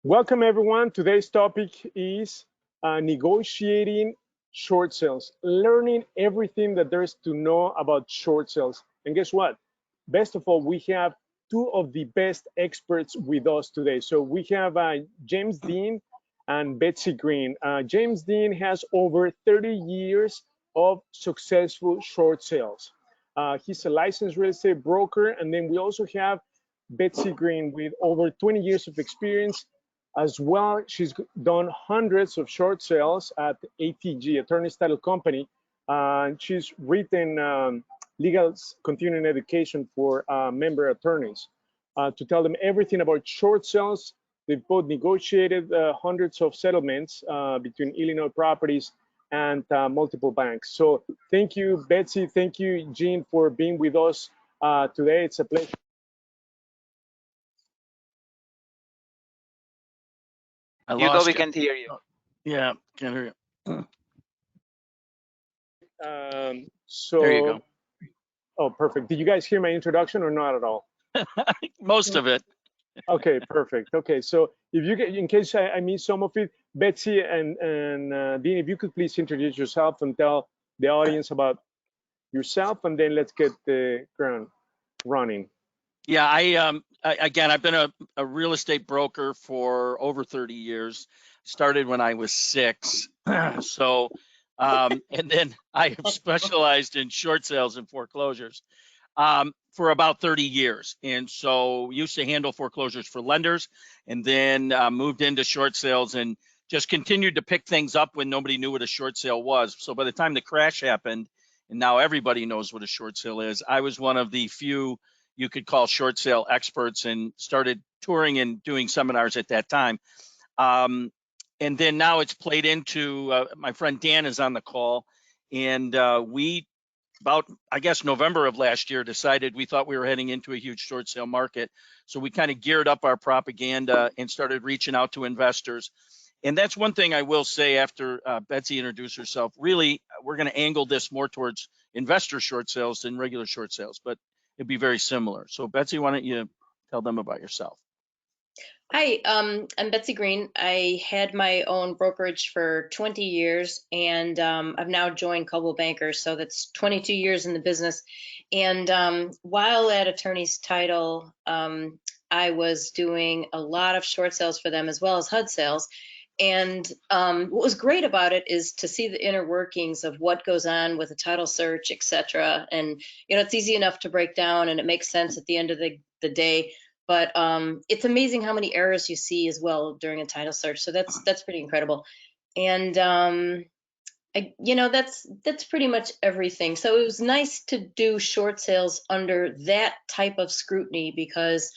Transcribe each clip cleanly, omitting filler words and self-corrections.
Welcome everyone. Today's topic is negotiating short sales, learning everything that there is to know about short sales. And guess what? Best of all, we have two of the best experts with us today. So we have James Dean and Betsy Green. James Dean has over 30 years of successful short sales. He's a licensed real estate broker. And then we also have Betsy Green with over 20 years of experience as well. She's done hundreds of short sales at ATG, Attorney's Title Company. She's written legal continuing education for member attorneys to tell them everything about short sales. They've both negotiated hundreds of settlements between Illinois properties and multiple banks. So thank you, Betsy. Thank you, Jean, for being with us today. It's a pleasure. Hugo, we can't hear you. Yeah, can't hear you. So there you go. Oh, perfect. Did you guys hear my introduction or not at all? Most of it. Okay, perfect. Okay, so if you get, in case I missed some of it, Betsy and Dean, if you could please introduce yourself and tell the audience about yourself, and then let's get the ground running. Yeah, again, I've been a real estate broker for over 30 years. Started when I was 6. So, and then I have specialized in short sales and foreclosures for about 30 years. And so used to handle foreclosures for lenders, and then moved into short sales and just continued to pick things up when nobody knew what a short sale was. So by the time the crash happened, and now everybody knows what a short sale is, I was one of the few you could call short sale experts, and started touring and doing seminars at that time. And then now it's played into, my friend Dan is on the call, and we, about, I guess, November of last year, decided we thought we were heading into a huge short sale market. So we kind of geared up our propaganda and started reaching out to investors. And that's one thing I will say after Betsy introduced herself. Really, we're going to angle this more towards investor short sales than regular short sales, but it'd be very similar. So Betsy, why don't you tell them about yourself? Hi, I'm Betsy Green. I had my own brokerage for 20 years, and I've now joined Coldwell Bankers, so that's 22 years in the business. And while at Attorney's Title, I was doing a lot of short sales for them as well as HUD sales. And what was great about it is to see the inner workings of what goes on with a title search, etc. And it's easy enough to break down, and it makes sense at the end of the day. But it's amazing how many errors you see as well during a title search. So that's pretty incredible. And that's pretty much everything. So it was nice to do short sales under that type of scrutiny, because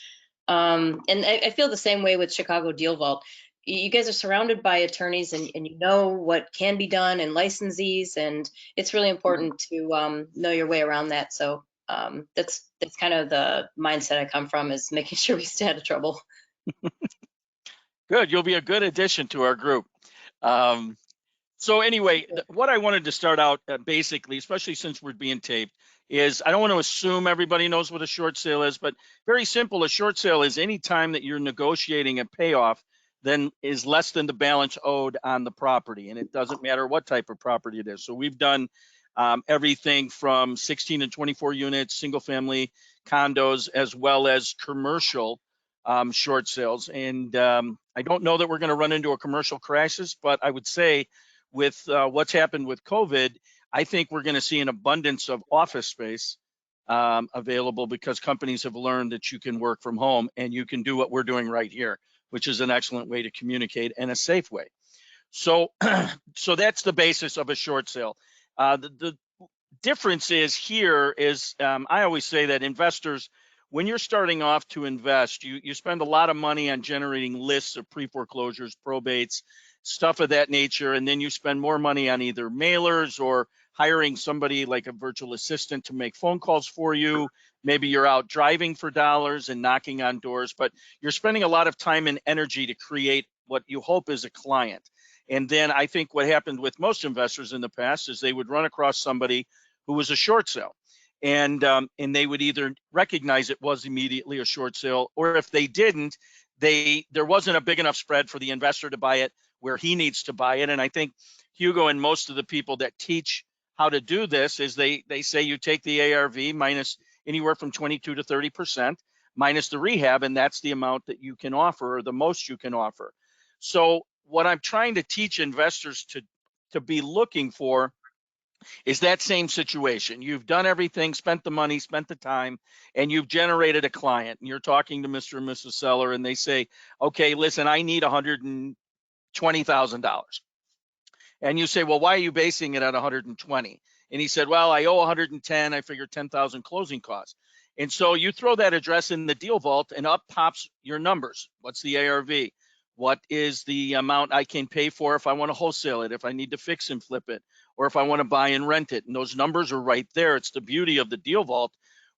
and I feel the same way with ChicagoDealVault. You guys are surrounded by attorneys, and you know what can be done, and licensees, and it's really important to know your way around that. So that's kind of the mindset I come from, is making sure we stay out of trouble. Good. You'll be a good addition to our group. So anyway, what I wanted to start out basically, especially since we're being taped, is I don't want to assume everybody knows what a short sale is, but very simple. A short sale is any time that you're negotiating a payoff then is less than the balance owed on the property. And it doesn't matter what type of property it is. So we've done everything from 16 and 24 units, single family condos, as well as commercial short sales. And I don't know that we're going to run into a commercial crisis, but I would say with what's happened with COVID, I think we're going to see an abundance of office space available, because companies have learned that you can work from home and you can do what we're doing right here, which is an excellent way to communicate and a safe way. So, so that's the basis of a short sale. The difference is here is I always say that investors, when you're starting off to invest, you spend a lot of money on generating lists of pre-foreclosures, probates, stuff of that nature, and then you spend more money on either mailers or hiring somebody like a virtual assistant to make phone calls for you. Maybe you're out driving for dollars and knocking on doors, but you're spending a lot of time and energy to create what you hope is a client. And then I think what happened with most investors in the past is they would run across somebody who was a short sale, and they would either recognize it was immediately a short sale, or if they didn't, there wasn't a big enough spread for the investor to buy it where he needs to buy it. And I think Hugo and most of the people that teach how to do this is they say you take the ARV minus anywhere from 22 to 30% minus the rehab, and that's the amount that you can offer, or the most you can offer. So what I'm trying to teach investors to be looking for is that same situation. You've done everything, spent the money, spent the time, and you've generated a client, and you're talking to Mr. and Mrs. Seller, and they say, okay, listen, I need $120,000. And you say, well, why are you basing it at 120? And he said, well, I owe 110. I figure 10,000 closing costs. And so you throw that address in the DealVault, and up pops your numbers. What's the ARV? What is the amount I can pay for if I want to wholesale it, if I need to fix and flip it, or if I want to buy and rent it? And those numbers are right there. It's the beauty of the DealVault.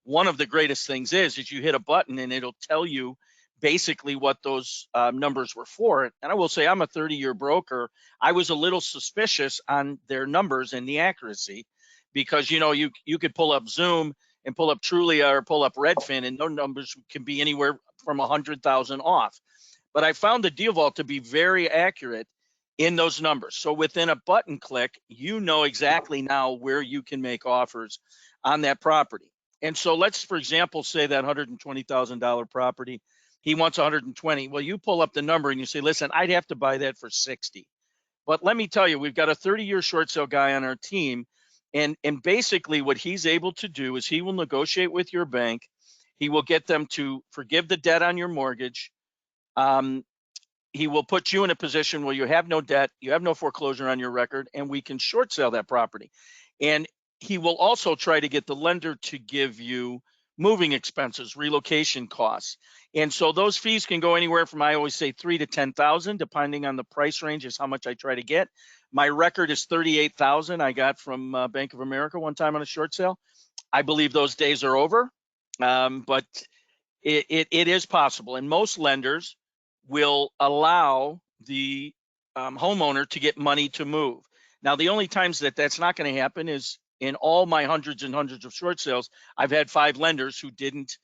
One of the greatest things is you hit a button and it'll tell you basically what those numbers were for. And I will say, I'm a 30-year broker. I was a little suspicious on their numbers and the accuracy, because you could pull up Zoom and pull up Trulia or pull up Redfin, and those numbers can be anywhere from 100,000 off. But I found the DealVault to be very accurate in those numbers. So within a button click, you know exactly now where you can make offers on that property. And so let's, for example, say that $120,000 property, he wants 120. Well, you pull up the number and you say, listen, I'd have to buy that for 60. But let me tell you, we've got a 30-year short sale guy on our team. And basically what he's able to do is he will negotiate with your bank. He will get them to forgive the debt on your mortgage. He will put you in a position where you have no debt, you have no foreclosure on your record, and we can short sale that property. And he will also try to get the lender to give you moving expenses, relocation costs. And so those fees can go anywhere from, I always say, $3,000 to $10,000, depending on the price range is how much I try to get. My record is $38,000 I got from Bank of America one time on a short sale. I believe those days are over, but it is possible. And most lenders will allow the homeowner to get money to move. Now, the only times that that's not going to happen is in all my hundreds and hundreds of short sales, I've had 5 lenders who didn't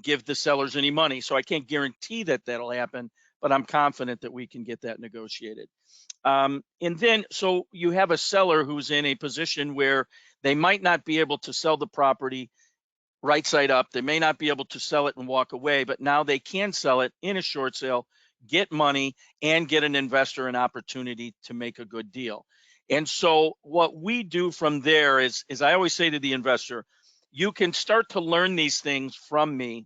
give the sellers any money. So I can't guarantee that that'll happen, but I'm confident that we can get that negotiated. And then, so you have a seller who's in a position where they might not be able to sell the property right side up. They may not be able to sell it and walk away, but now they can sell it in a short sale, get money, and get an investor an opportunity to make a good deal. And so what we do from there is I always say to the investor, you can start to learn these things from me.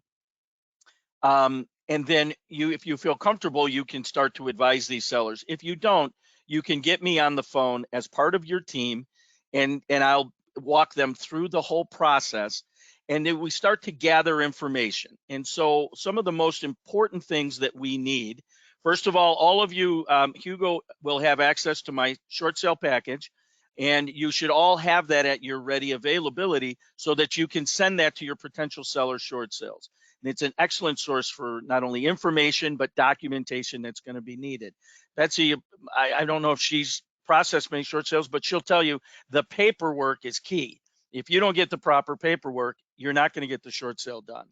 And then if you feel comfortable, you can start to advise these sellers. If you don't, you can get me on the phone as part of your team, and I'll walk them through the whole process. And then we start to gather information. And so some of the most important things that we need, first of all of you, Hugo will have access to my short sale package, and you should all have that at your ready availability so that you can send that to your potential seller short sales. And it's an excellent source for not only information, but documentation that's going to be needed. Betsy, I don't know if she's processed many short sales, but she'll tell you the paperwork is key. If you don't get the proper paperwork, you're not going to get the short sale done.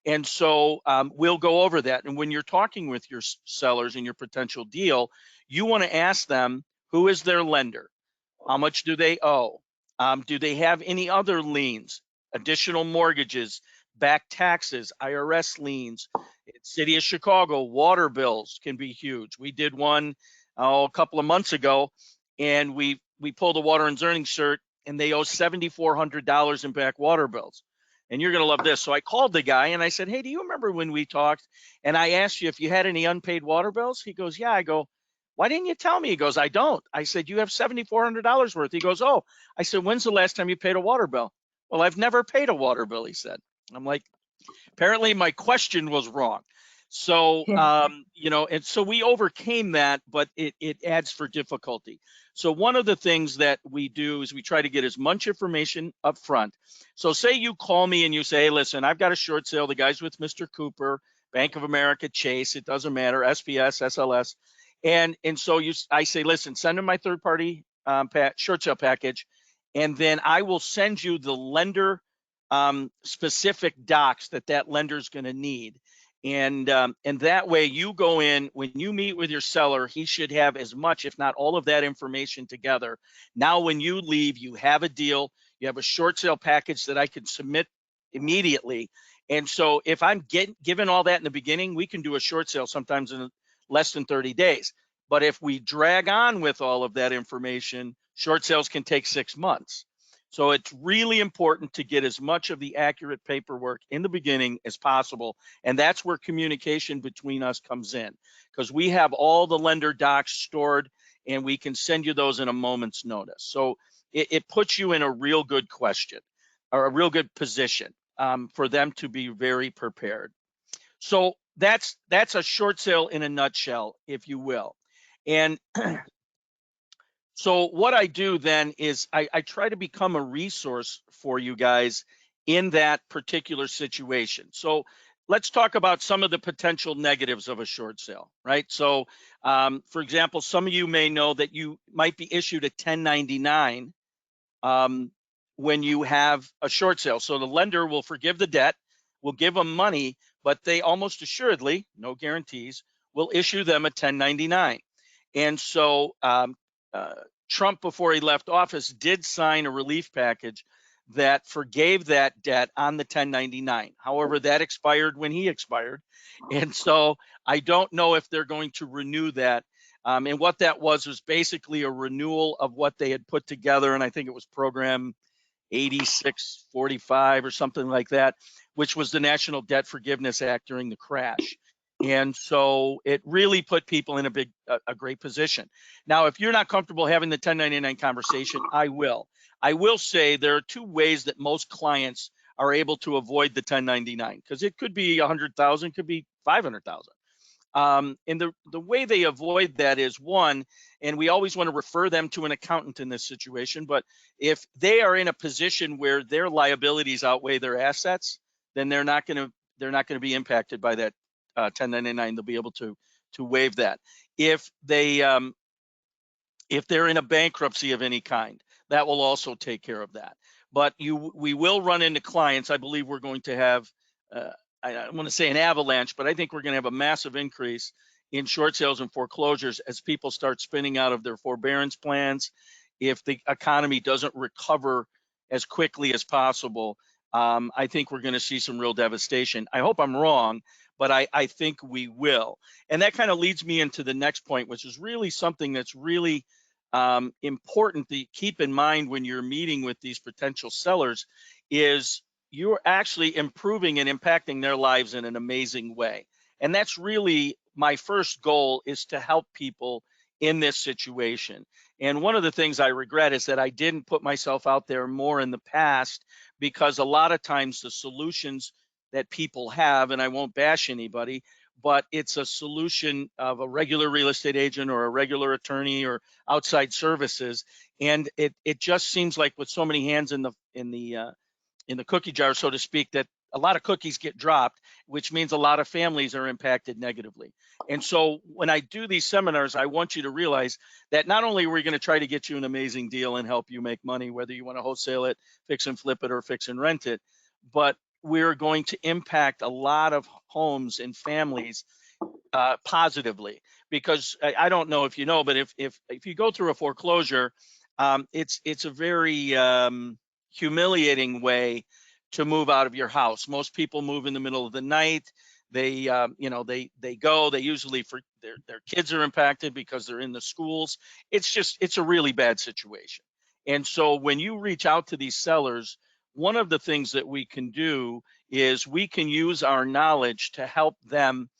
And so we'll go over that. And when you're talking with your sellers in your potential deal, you want to ask them, who is their lender? How much do they owe? Do they have any other liens, additional mortgages, back taxes, IRS liens? City of Chicago, water bills can be huge. We did one a couple of months ago, and we pulled a water and earnings cert, and they owe $7,400 in back water bills. And you're going to love this. So I called the guy and I said, hey, do you remember when we talked and I asked you if you had any unpaid water bills? He goes, yeah. I go, why didn't you tell me? He goes, I don't. I said, you have $7,400 worth. He goes, oh. I said, when's the last time you paid a water bill? Well, I've never paid a water bill, he said. I'm like, apparently my question was wrong. So, and so we overcame that, but it adds for difficulty. So one of the things that we do is we try to get as much information up front. So say you call me and you say, hey, listen, I've got a short sale. The guy's with Mr. Cooper, Bank of America, Chase, it doesn't matter, SPS, SLS. And so I say, listen, send him my third party short sale package. And then I will send you the lender specific docs that lender is going to need. And that way you go in, when you meet with your seller, he should have as much, if not all of that information together. Now, when you leave, you have a deal, you have a short sale package that I can submit immediately. And so if I'm given all that in the beginning, we can do a short sale sometimes in less than 30 days. But if we drag on with all of that information, short sales can take 6 months. So it's really important to get as much of the accurate paperwork in the beginning as possible. And that's where communication between us comes in, because we have all the lender docs stored and we can send you those in a moment's notice. So it puts you in a real good question or a real good position for them to be very prepared. So that's a short sale in a nutshell, if you will. And so what I do then is I try to become a resource for you guys in that particular situation. So let's talk about some of the potential negatives of a short sale, right? So for example, some of you may know that you might be issued a 1099 when you have a short sale. So the lender will forgive the debt, will give them money, but they almost assuredly, no guarantees, will issue them a 1099. And so Trump, before he left office, did sign a relief package that forgave that debt on the 1099. However, that expired when he expired. And so I don't know if they're going to renew that. And what that was basically a renewal of what they had put together. And I think it was program 8645 or something like that, which was the National Debt Forgiveness Act during the crash. And so it really put people in a great position. Now, if you're not comfortable having the 1099 conversation, I will say there are two ways that most clients are able to avoid the 1099, because it could be 100,000, could be 500,000. And the way they avoid that is, one, and we always want to refer them to an accountant in this situation, but if they are in a position where their liabilities outweigh their assets, then they're not going to be impacted by that 1099. They'll be able to waive that. If they're in a bankruptcy of any kind, that will also take care of that. But we will run into clients. I believe we're going to have I don't want to say an avalanche, but I think we're going to have a massive increase in short sales and foreclosures as people start spinning out of their forbearance plans. If the economy doesn't recover as quickly as possible, I think we're going to see some real devastation. I hope I'm wrong, but I think we will. And that kind of leads me into the next point, which is really something that's really important to keep in mind when you're meeting with these potential sellers, is you're actually improving and impacting their lives in an amazing way. And that's really my first goal, is to help people in this situation. And one of the things I regret is that I didn't put myself out there more in the past, because a lot of times the solutions that people have, and I won't bash anybody, but it's a solution of a regular real estate agent or a regular attorney or outside services. And it just seems like with so many hands in the cookie jar, so to speak, that a lot of cookies get dropped, which means a lot of families are impacted negatively. And so when I do these seminars, I want you to realize that not only are we going to try to get you an amazing deal and help you make money, whether you want to wholesale it, fix and flip it, or fix and rent it, but we're going to impact a lot of homes and families positively. Because I don't know if you know, but if you go through a foreclosure, it's a very humiliating way to move out of your house. Most people move in the middle of the night. They go. They usually, for their kids are impacted because they're in the schools. It's a really bad situation. And so when you reach out to these sellers, one of the things that we can do is we can use our knowledge to help them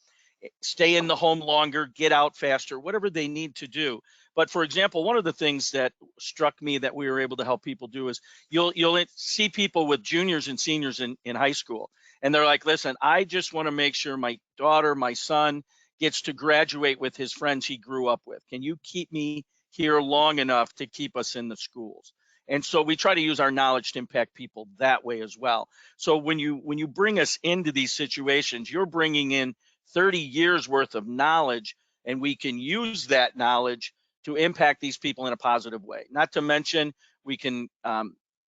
stay in the home longer, get out faster, whatever they need to do. But for example, one of the things that struck me that we were able to help people do is you'll see people with juniors and seniors in high school, and they're like, listen, I just want to make sure my daughter, my son gets to graduate with his friends he grew up with. Can you keep me here long enough to keep us in the schools? And so we try to use our knowledge to impact people that way as well. So when you bring us into these situations, you're bringing in 30 years worth of knowledge, and we can use that knowledge to impact these people in a positive way. Not to mention, we can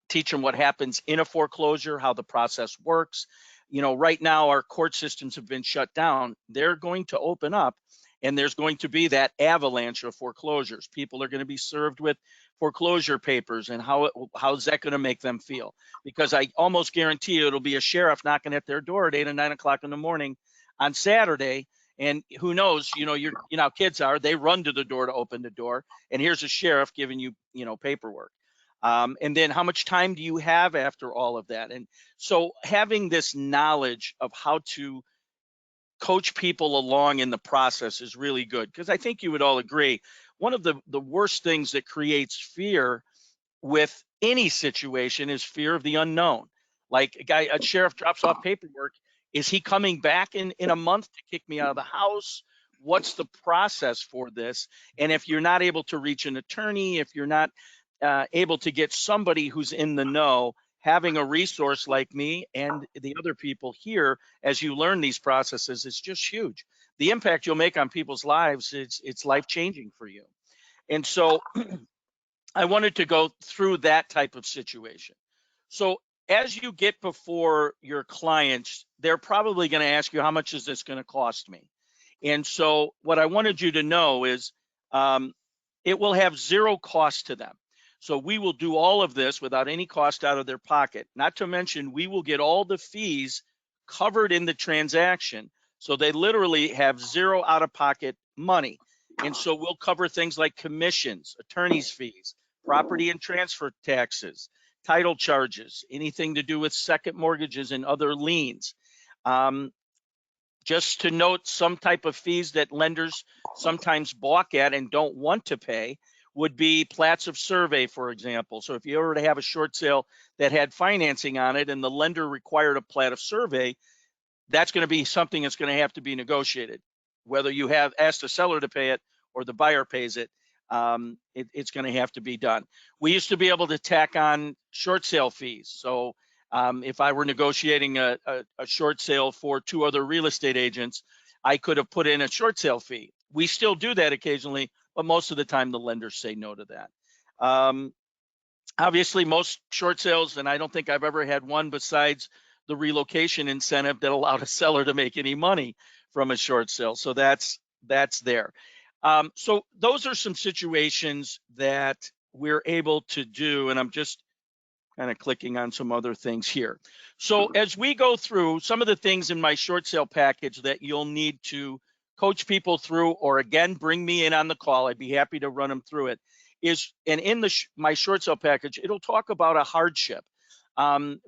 teach them what happens in a foreclosure, how the process works. right now our court systems have been shut down. They're going to open up, and there's going to be that avalanche of foreclosures. People are going to be served with foreclosure papers, and how's that going to make them feel? Because I almost guarantee you it'll be a sheriff knocking at their door at 8 or 9 o'clock in the morning on Saturday. And who knows, how kids are, they run to the door to open the door, and here's a sheriff giving you, paperwork. And then how much time do you have after all of that? And so having this knowledge of how to coach people along in the process is really good, because I think you would all agree, one of the worst things that creates fear with any situation is fear of the unknown. Like a sheriff drops off paperwork. Is he coming back in a month to kick me out of the house? What's the process for this? And if you're not able to reach an attorney, if you're not able to get somebody who's in the know, having a resource like me and the other people here as you learn these processes is just huge. The impact you'll make on people's lives, it's life-changing for you. And so I wanted to go through that type of situation. So as you get before your clients, they're probably going to ask you, how much is this going to cost me? And so what I wanted you to know is it will have zero cost to them. So we will do all of this without any cost out of their pocket. Not to mention, we will get all the fees covered in the transaction. So they literally have zero out-of-pocket money. And so we'll cover things like commissions, attorney's fees, property and transfer taxes, title charges, anything to do with second mortgages and other liens. Just to note, some type of fees that lenders sometimes balk at and don't want to pay would be plats of survey, for example. So if you were to have a short sale that had financing on it and the lender required a plat of survey, that's going to be something that's going to have to be negotiated. Whether you have asked the seller to pay it or the buyer pays it, it's going to have to be done. We used to be able to tack on short sale fees. So if I were negotiating a short sale for 2 other real estate agents, I could have put in a short sale fee. We still do that occasionally, but most of the time the lenders say no to that. Obviously, most short sales, and I don't think I've ever had one besides the relocation incentive that allowed a seller to make any money from a short sale. So that's there. So those are some situations that we're able to do, and I'm just kind of clicking on some other things here. So as we go through some of the things in my short sale package that you'll need to coach people through, or again, bring me in on the call, I'd be happy to run them through it, and in my short sale package, it'll talk about a hardship,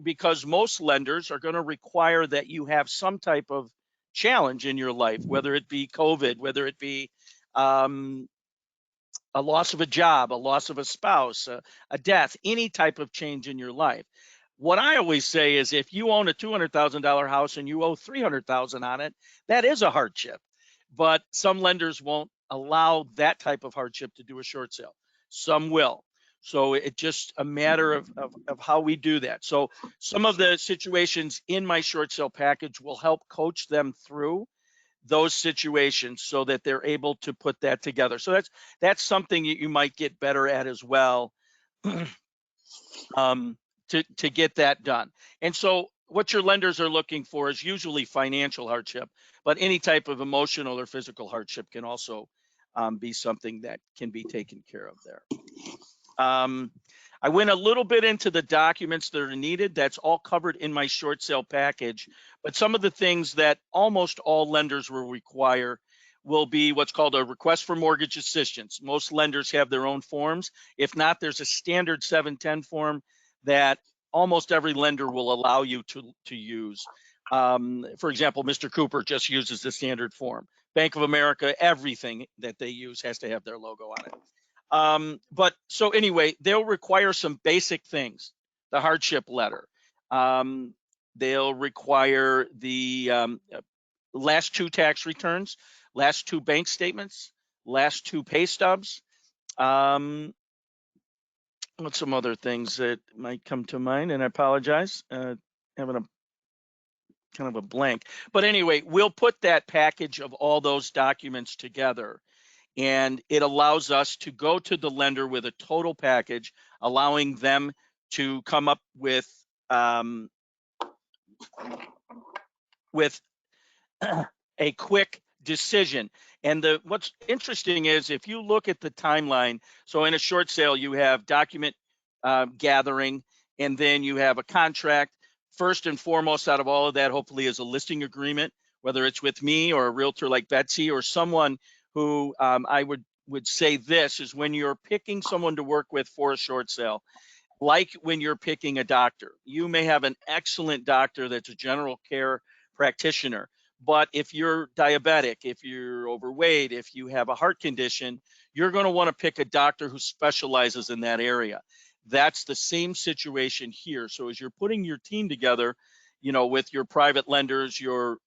because most lenders are going to require that you have some type of challenge in your life, whether it be COVID, whether it be a loss of a job, a loss of a spouse, a death, any type of change in your life. What I always say is, if you own a $200,000 house and you owe $300,000 on it, that is a hardship. But some lenders won't allow that type of hardship to do a short sale. Some will. So it's just a matter of how we do that. So some of the situations in my short sale package will help coach them through those situations so that they're able to put that together. So that's something you might get better at as well, to get that done. And so what your lenders are looking for is usually financial hardship, but any type of emotional or physical hardship can also be something that can be taken care of there. I went a little bit into the documents that are needed. That's all covered in my short sale package. But some of the things that almost all lenders will require will be what's called a request for mortgage assistance. Most lenders have their own forms. If not, there's a standard 710 form that almost every lender will allow you to use. For example, Mr. Cooper just uses the standard form. Bank of America, everything that they use has to have their logo on it. But so anyway, they'll require some basic things: the hardship letter. They'll require the last 2 tax returns, last 2 bank statements, last 2 pay stubs. What's some other things that might come to mind? And I apologize, having a kind of a blank. But anyway, we'll put that package of all those documents together, and it allows us to go to the lender with a total package, allowing them to come up with with a quick decision. And what's interesting is if you look at the timeline, so in a short sale, you have document gathering, and then you have a contract. First and foremost out of all of that, hopefully, is a listing agreement, whether it's with me or a realtor like Betsy or someone who I would say this is when you're picking someone to work with for a short sale, like when you're picking a doctor. You may have an excellent doctor that's a general care practitioner, but if you're diabetic, if you're overweight, if you have a heart condition, you're going to want to pick a doctor who specializes in that area. That's the same situation here. So as you're putting your team together, you know, with your private lenders, your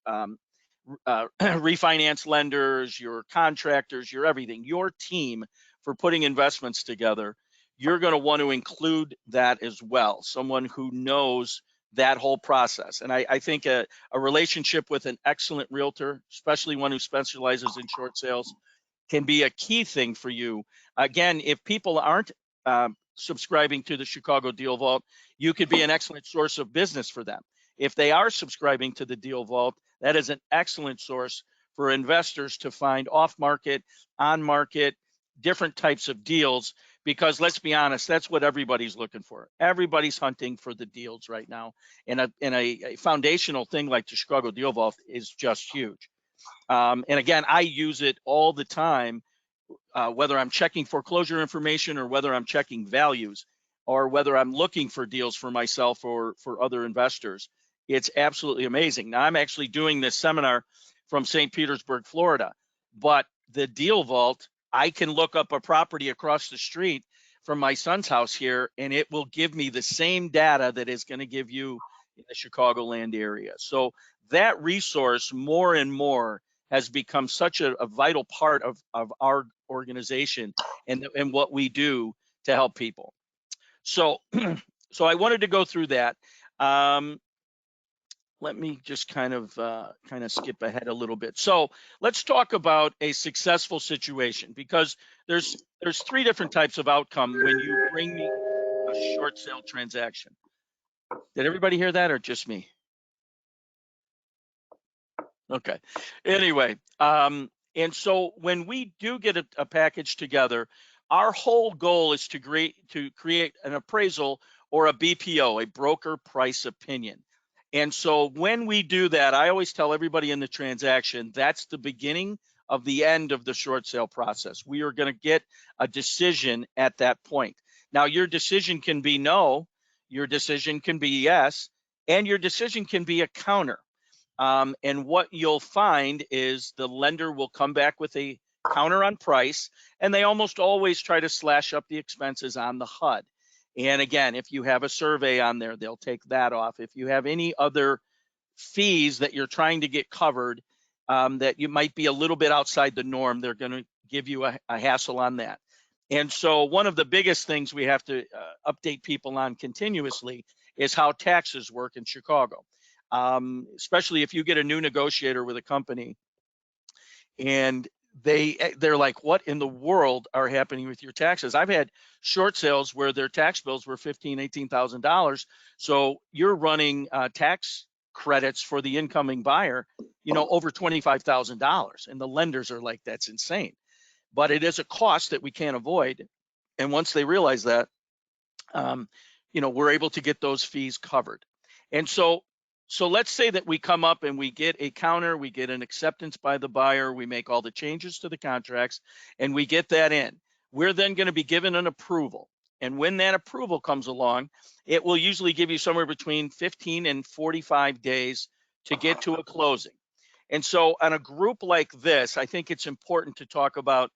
refinance lenders, your contractors, your everything, your team for putting investments together, you're going to want to include that as well, someone who knows that whole process. And I think a relationship with an excellent realtor, especially one who specializes in short sales, can be a key thing for you. Again, if people aren't subscribing to the Chicago Deal Vault, you could be an excellent source of business for them. If they are subscribing to the Deal Vault, that is an excellent source for investors to find off-market, on-market, different types of deals, because let's be honest, that's what everybody's looking for. Everybody's hunting for the deals right now. And a foundational thing like the Chicago Deal Vault is just huge. And again, I use it all the time, whether I'm checking foreclosure information or whether I'm checking values or whether I'm looking for deals for myself or for other investors. It's absolutely amazing. Now, I'm actually doing this seminar from St. Petersburg, Florida, but the Deal Vault, I can look up a property across the street from my son's house here, and it will give me the same data that is going to give you in the Chicagoland area. So that resource more and more has become such a vital part of our organization and what we do to help people. So, so I wanted to go through that. Let me just kind of skip ahead a little bit. So let's talk about a successful situation, because there's three different types of outcome when you bring me a short sale transaction. Did everybody hear that or just me? Okay. Anyway, and so when we do get a package together, our whole goal is to create an appraisal or a BPO, a broker price opinion. And so when we do that, I always tell everybody in the transaction, that's the beginning of the end of the short sale process. We are going to get a decision at that point. Now, your decision can be no, your decision can be yes, and your decision can be a counter. And what you'll find is the lender will come back with a counter on price, and they almost always try to slash up the expenses on the HUD. And again, if you have a survey on there, they'll take that off. If you have any other fees that you're trying to get covered that you might be a little bit outside the norm, they're going to give you a hassle on that. And so one of the biggest things we have to update people on continuously is how taxes work in Chicago. Especially if you get a new negotiator with a company and they're like, what in the world are happening with your taxes? I've had short sales where their tax bills were $15,000, $18,000. So you're running tax credits for the incoming buyer, you know, over $25,000. And the lenders are like, that's insane. But it is a cost that we can't avoid. And once they realize that, you know, we're able to get those fees covered. And so let's say that we come up and we get a counter, we get an acceptance by the buyer, we make all the changes to the contracts, and we get that in. We're then going to be given an approval. And when that approval comes along, it will usually give you somewhere between 15 and 45 days to get to a closing. And so on a group like this, I think it's important to talk about,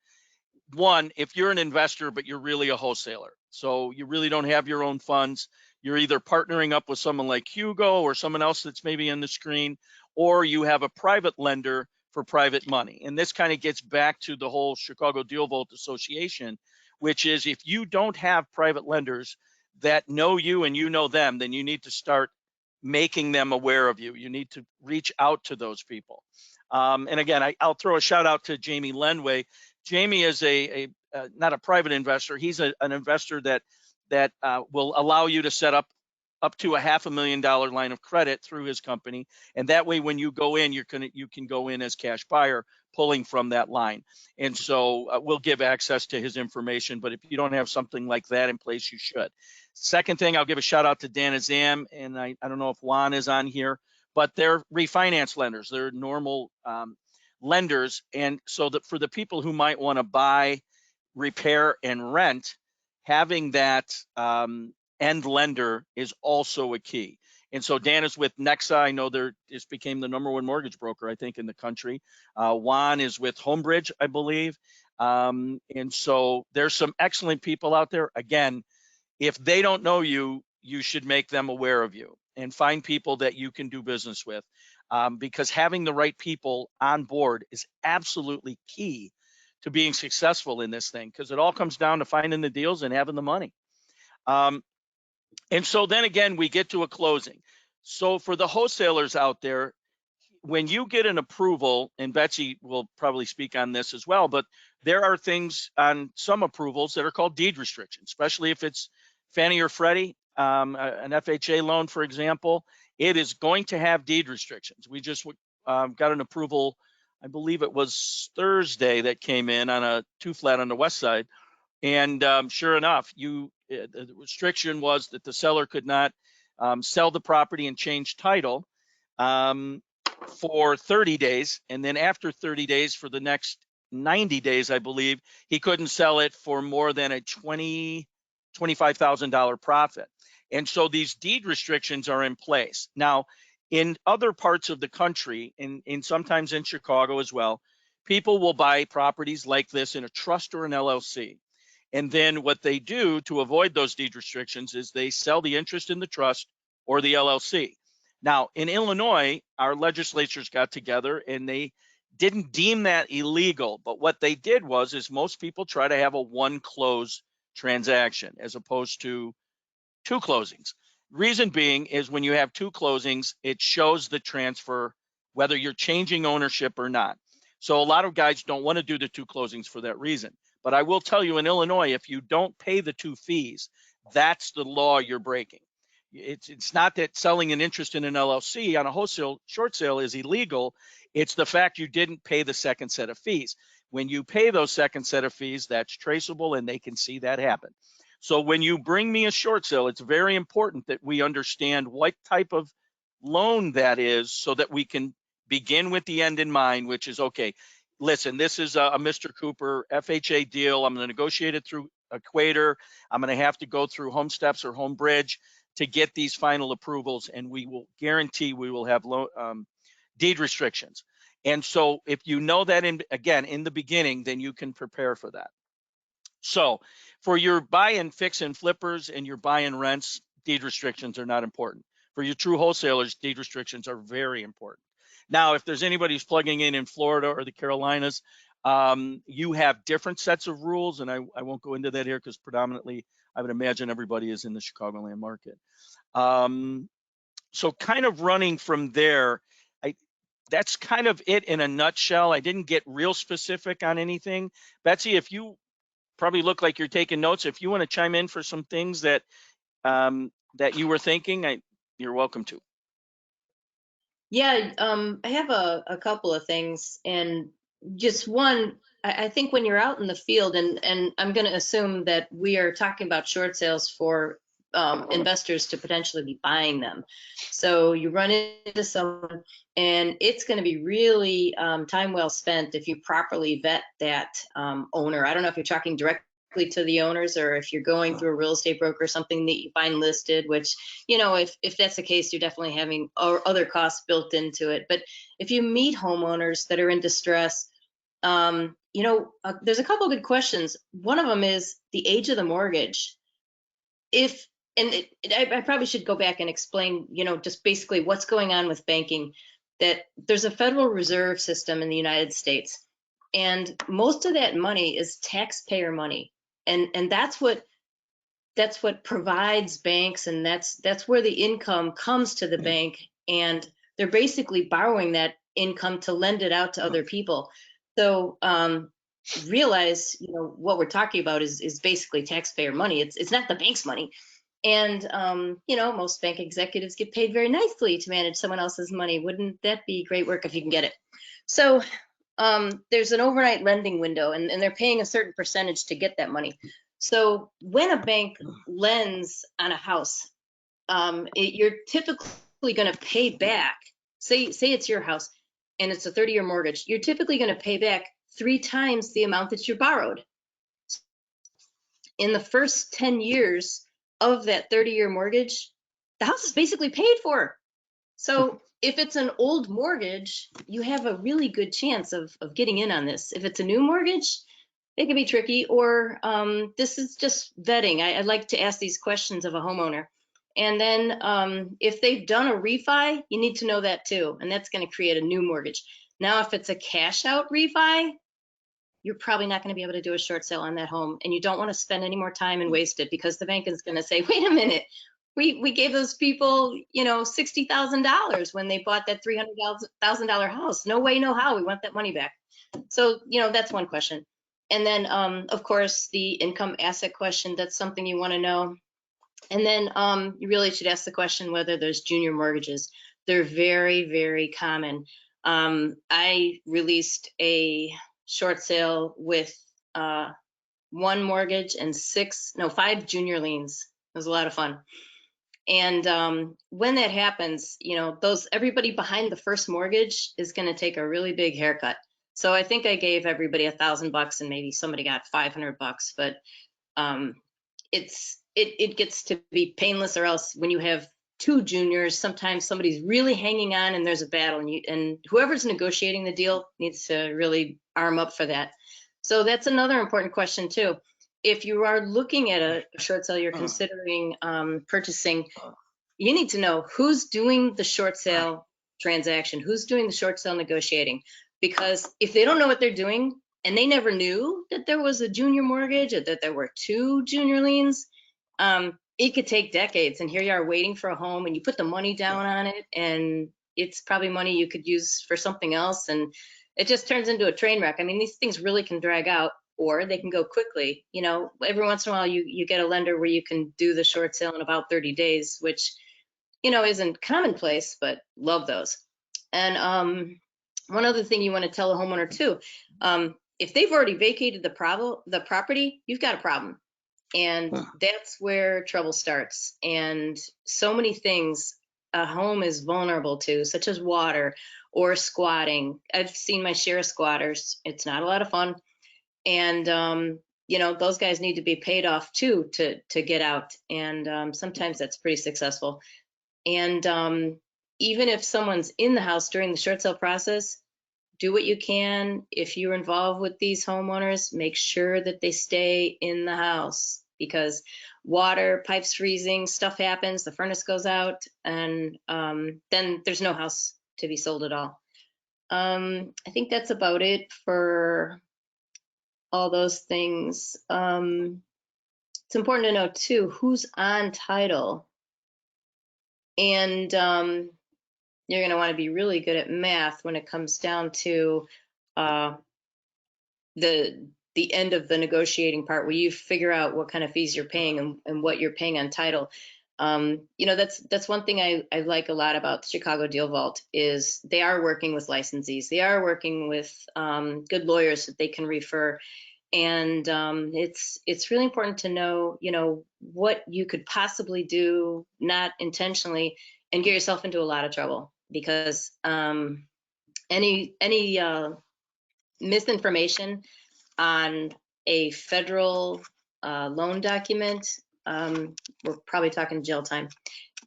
one, if you're an investor, but you're really a wholesaler, so you really don't have your own funds, you're either partnering up with someone like Hugo or someone else that's maybe in the screen, or you have a private lender for private money. And this kind of gets back to the whole Chicago DealVault Association, which is if you don't have private lenders that know you and you know them, then you need to start making them aware of you. You need to reach out to those people. And again, I'll throw a shout out to Jamie Lenway. Jamie is not a private investor. He's an investor that will allow you to set up up to a $500,000 line of credit through his company. And that way, when you go in, you can go in as cash buyer, pulling from that line. And so we'll give access to his information, but if you don't have something like that in place, you should. Second thing, I'll give a shout out to Dan Azam, and I don't know if Juan is on here, but they're refinance lenders. They're normal lenders. And so that for the people who might want to buy, repair, and rent, having that end lender is also a key. And so Dan is with Nexa. I know this became the #1 mortgage broker, I think, in the country. Juan is with Homebridge, I believe. And so there's some excellent people out there. Again, if they don't know you, you should make them aware of you and find people that you can do business with, because having the right people on board is absolutely key to being successful in this thing, because it all comes down to finding the deals and having the money. And so then again, we get to a closing. So for the wholesalers out there, when you get an approval, and Betsy will probably speak on this as well, but there are things on some approvals that are called deed restrictions, especially if it's Fannie or Freddie, an FHA loan, for example, it is going to have deed restrictions. We just got an approval, I believe it was Thursday, that came in on a 2-flat on the west side. And sure enough, the restriction was that the seller could not sell the property and change title for 30 days. And then after 30 days, for the next 90 days, I believe, he couldn't sell it for more than a $25,000 profit. And so these deed restrictions are in place. Now, in other parts of the country, and sometimes in Chicago as well, people will buy properties like this in a trust or an LLC. And then what they do to avoid those deed restrictions is they sell the interest in the trust or the LLC. Now, in Illinois, our legislatures got together and they didn't deem that illegal. But what they did is most people try to have a one close transaction as opposed to 2 closings. Reason being is when you have 2 closings, it shows the transfer, whether you're changing ownership or not. So a lot of guys don't want to do the 2 closings for that reason. But I will tell you, in Illinois, if you don't pay the 2 fees, that's the law you're breaking. It's not that selling an interest in an LLC on a wholesale short sale is illegal. It's the fact you didn't pay the second set of fees. When you pay those second set of fees, that's traceable and they can see that happen. So when you bring me a short sale, it's very important that we understand what type of loan that is so that we can begin with the end in mind, which is, okay, listen, this is a Mr. Cooper FHA deal. I'm going to negotiate it through Equator. I'm going to have to go through Home Steps or Homebridge to get these final approvals, and we will guarantee we will have deed restrictions. And so if you know that, in the beginning, then you can prepare for that. So for your buy and fix and flippers and your buy and rents, deed restrictions are not important. For your true wholesalers, deed restrictions are very important. Now, if there's anybody who's plugging in Florida or the Carolinas, you have different sets of rules, and I won't go into that here because predominantly I would imagine everybody is in the Chicagoland market. So kind of running from there, that's kind of it in a nutshell. I didn't get real specific on anything. Betsy, if you probably look like you're taking notes, if you want to chime in for some things that that you were thinking, you're welcome to. Yeah, I have a couple of things, and just one, I think when you're out in the field, and I'm going to assume that we are talking about short sales for investors to potentially be buying them. So you run into someone, and it's going to be really time well spent if you properly vet that owner. I don't know if you're talking directly to the owners or if you're going through a real estate broker, something that you find listed, which, you know, if that's the case, you're definitely having other costs built into it. But if you meet homeowners that are in distress, you know, there's a couple of good questions. One of them is the age of the mortgage. I probably should go back and explain, you know, just basically what's going on with banking, that there's a Federal Reserve System in the United States, and most of that money is taxpayer money. And that's what provides banks, and that's where the income comes to the bank, and they're basically borrowing that income to lend it out to other people. So realize, you know, what we're talking about is basically taxpayer money. It's not the bank's money. And, you know, most bank executives get paid very nicely to manage someone else's money. Wouldn't that be great work if you can get it? So there's an overnight lending window, and they're paying a certain percentage to get that money. So when a bank lends on a house, you're typically going to pay back, say it's your house and it's a 30-year mortgage, you're typically going to pay back 3 times the amount that you borrowed. In the first 10 years of that 30-year mortgage, the house is basically paid for. So if it's an old mortgage, you have a really good chance of getting in on this. If it's a new mortgage, it can be tricky, or this is just vetting. I like to ask these questions of a homeowner. And then if they've done a refi, you need to know that too, and that's going to create a new mortgage. Now, if it's a cash out refi, you're probably not going to be able to do a short sale on that home, and you don't want to spend any more time and waste it, because the bank is going to say, wait a minute, we gave those people, you know, $60,000 when they bought that $300,000 house. No way, no how, we want that money back. So, you know, that's one question. And then, of course, the income asset question, that's something you want to know. And then you really should ask the question whether there's junior mortgages. They're very, very common. I released a short sale with 1 mortgage and 5 junior liens. It was a lot of fun. And when that happens, you know, everybody behind the first mortgage is going to take a really big haircut. So I think I gave everybody $1,000 and maybe somebody got $500, but it gets to be painless, or else when you have 2 juniors, sometimes somebody's really hanging on and there's a battle, and whoever's negotiating the deal needs to really arm up for that. So that's another important question too. If you are looking at a short sale, you're considering purchasing, you need to know who's doing the short sale transaction, who's doing the short sale negotiating. Because if they don't know what they're doing, and they never knew that there was a junior mortgage or that there were 2 junior liens, it could take decades. And here you are waiting for a home, and you put the money down on it, and it's probably money you could use for something else, and it just turns into a train wreck. I mean, these things really can drag out, or they can go quickly. You know, every once in a while you get a lender where you can do the short sale in about 30 days, which, you know, isn't commonplace, but love those. And one other thing you want to tell a homeowner too, if they've already vacated the property, you've got a problem. And that's where trouble starts. And so many things a home is vulnerable to, such as water or squatting. I've seen my share of squatters. It's not a lot of fun. And, you know, those guys need to be paid off too to get out. And sometimes that's pretty successful. And even if someone's in the house during the short sale process, do what you can. If you're involved with these homeowners, make sure that they stay in the house, because water, pipes freezing, stuff happens, the furnace goes out, and then there's no house to be sold at all. I think that's about it for all those things. It's important to know too, who's on title. And you're going to want to be really good at math when it comes down to the end of the negotiating part, where you figure out what kind of fees you're paying and what you're paying on title. You know, that's one thing I like a lot about Chicago DealVault, is they are working with licensees. They are working with good lawyers that they can refer. And it's really important to know, you know, what you could possibly do, not intentionally, and get yourself into a lot of trouble, because any misinformation on a federal loan document, we're probably talking jail time,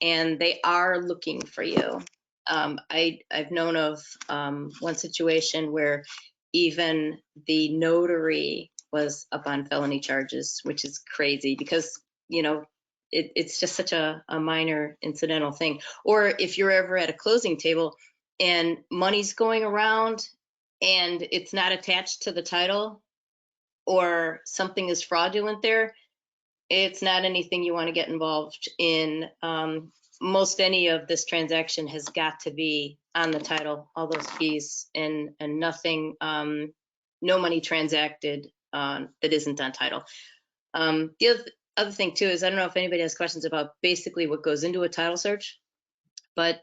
and they are looking for you. I've known of one situation where even the notary was up on felony charges, which is crazy, because, you know, it's just such a minor incidental thing. Or if you're ever at a closing table and money's going around and it's not attached to the title, or something is fraudulent there, it's not anything you want to get involved in. Most any of this transaction has got to be on the title, all those fees, and nothing, no money transacted that isn't on title. The other thing too is, I don't know if anybody has questions about basically what goes into a title search, but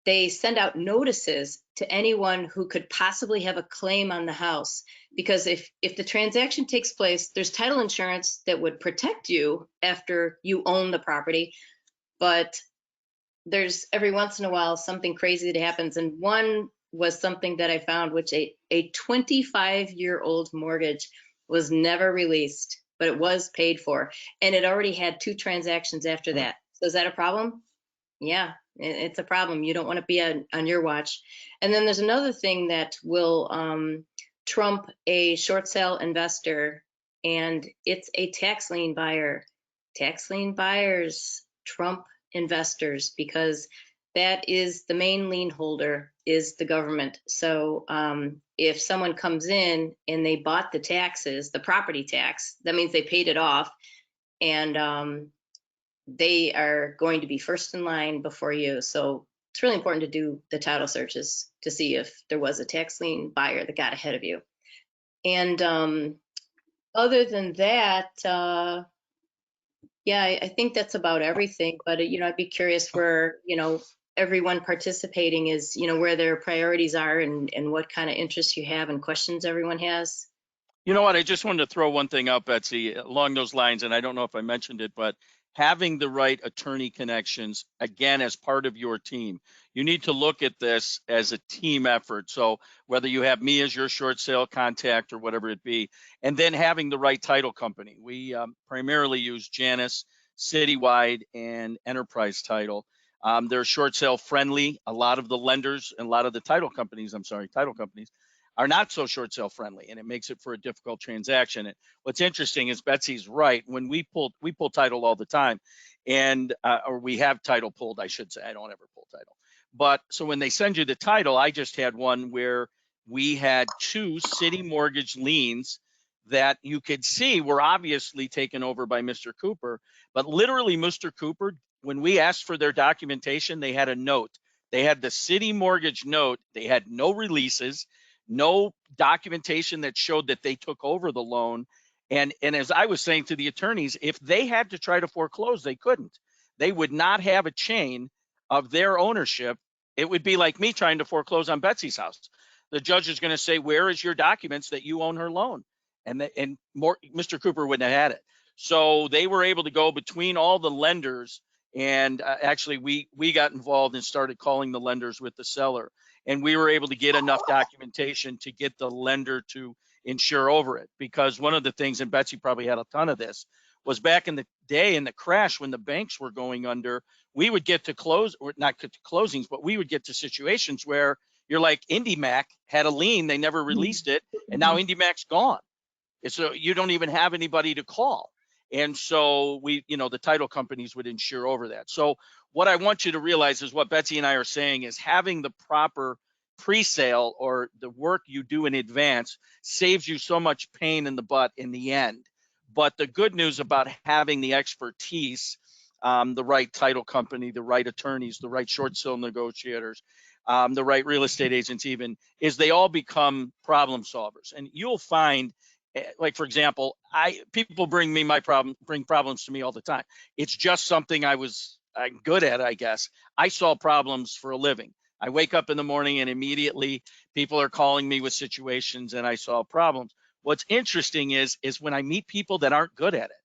they send out notices to anyone who could possibly have a claim on the house. Because if the transaction takes place, there's title insurance that would protect you after you own the property. But there's every once in a while something crazy that happens. And one was something that I found, which a 25-year-old mortgage was never released, but it was paid for. And it already had 2 transactions after that. So is that a problem? Yeah, it's a problem. You don't want to be on your watch. And then there's another thing that will trump a short sale investor, and it's a tax lien buyer. Tax lien buyers trump investors because that is the main lien holder is the government. So if someone comes in and they bought the taxes, the property tax, that means they paid it off, and they are going to be first in line before you. So it's really important to do the title searches to see if there was a tax lien buyer that got ahead of you. And other than that, yeah, I think that's about everything. But I'd be curious where everyone participating is, where their priorities are and what kind of interests you have and questions everyone has. You know what? I just wanted to throw one thing out, Betsy, along those lines, and I don't know if I mentioned it, but having the right attorney connections, again, as part of your team. You need to look at this as a team effort. So whether you have me as your short sale contact or whatever it be, and then having the right title company. We primarily use Janus, Citywide, and Enterprise Title. They're short sale friendly. A lot of the lenders and a lot of the title companies are not so short sale friendly, and it makes it for a difficult transaction. And what's interesting is Betsy's right. When we pull title all the time, and or we have title pulled, I should say. I don't ever pull title. But so when they send you the title, I just had one where we had 2 city mortgage liens that you could see were obviously taken over by Mr. Cooper. But literally, Mr. Cooper, when we asked for their documentation, they had a note. They had the city mortgage note. They had no releases, no documentation that showed that they took over the loan. And as I was saying to the attorneys, if they had to try to foreclose, they couldn't. They would not have a chain of their ownership. It would be like me trying to foreclose on Betsy's house. The judge is going to say, where is your documents that you own her loan? And Mr. Cooper wouldn't have had it. So they were able to go between all the lenders. And actually, we got involved and started calling the lenders with the seller. And we were able to get enough documentation to get the lender to insure over it. Because one of the things, and Betsy probably had a ton of this, was back in the day in the crash when the banks were going under, we would get to close, or not get to closings, but we would get to situations where you're like, IndyMac had a lien, they never released it, and now IndyMac's gone. So you don't even have anybody to call. And so the title companies would insure over that. So what I want you to realize is what Betsy and I are saying is having the proper pre-sale or the work you do in advance saves you so much pain in the butt in the end. But the good news about having the expertise, the right title company, the right attorneys, the right short sale negotiators, the right real estate agents even, is they all become problem solvers. And you'll find, like, for example, people bring problems to me all the time. It's just something I'm good at, I guess. I solve problems for a living. I wake up in the morning and immediately people are calling me with situations and I solve problems. What's interesting is when I meet people that aren't good at it,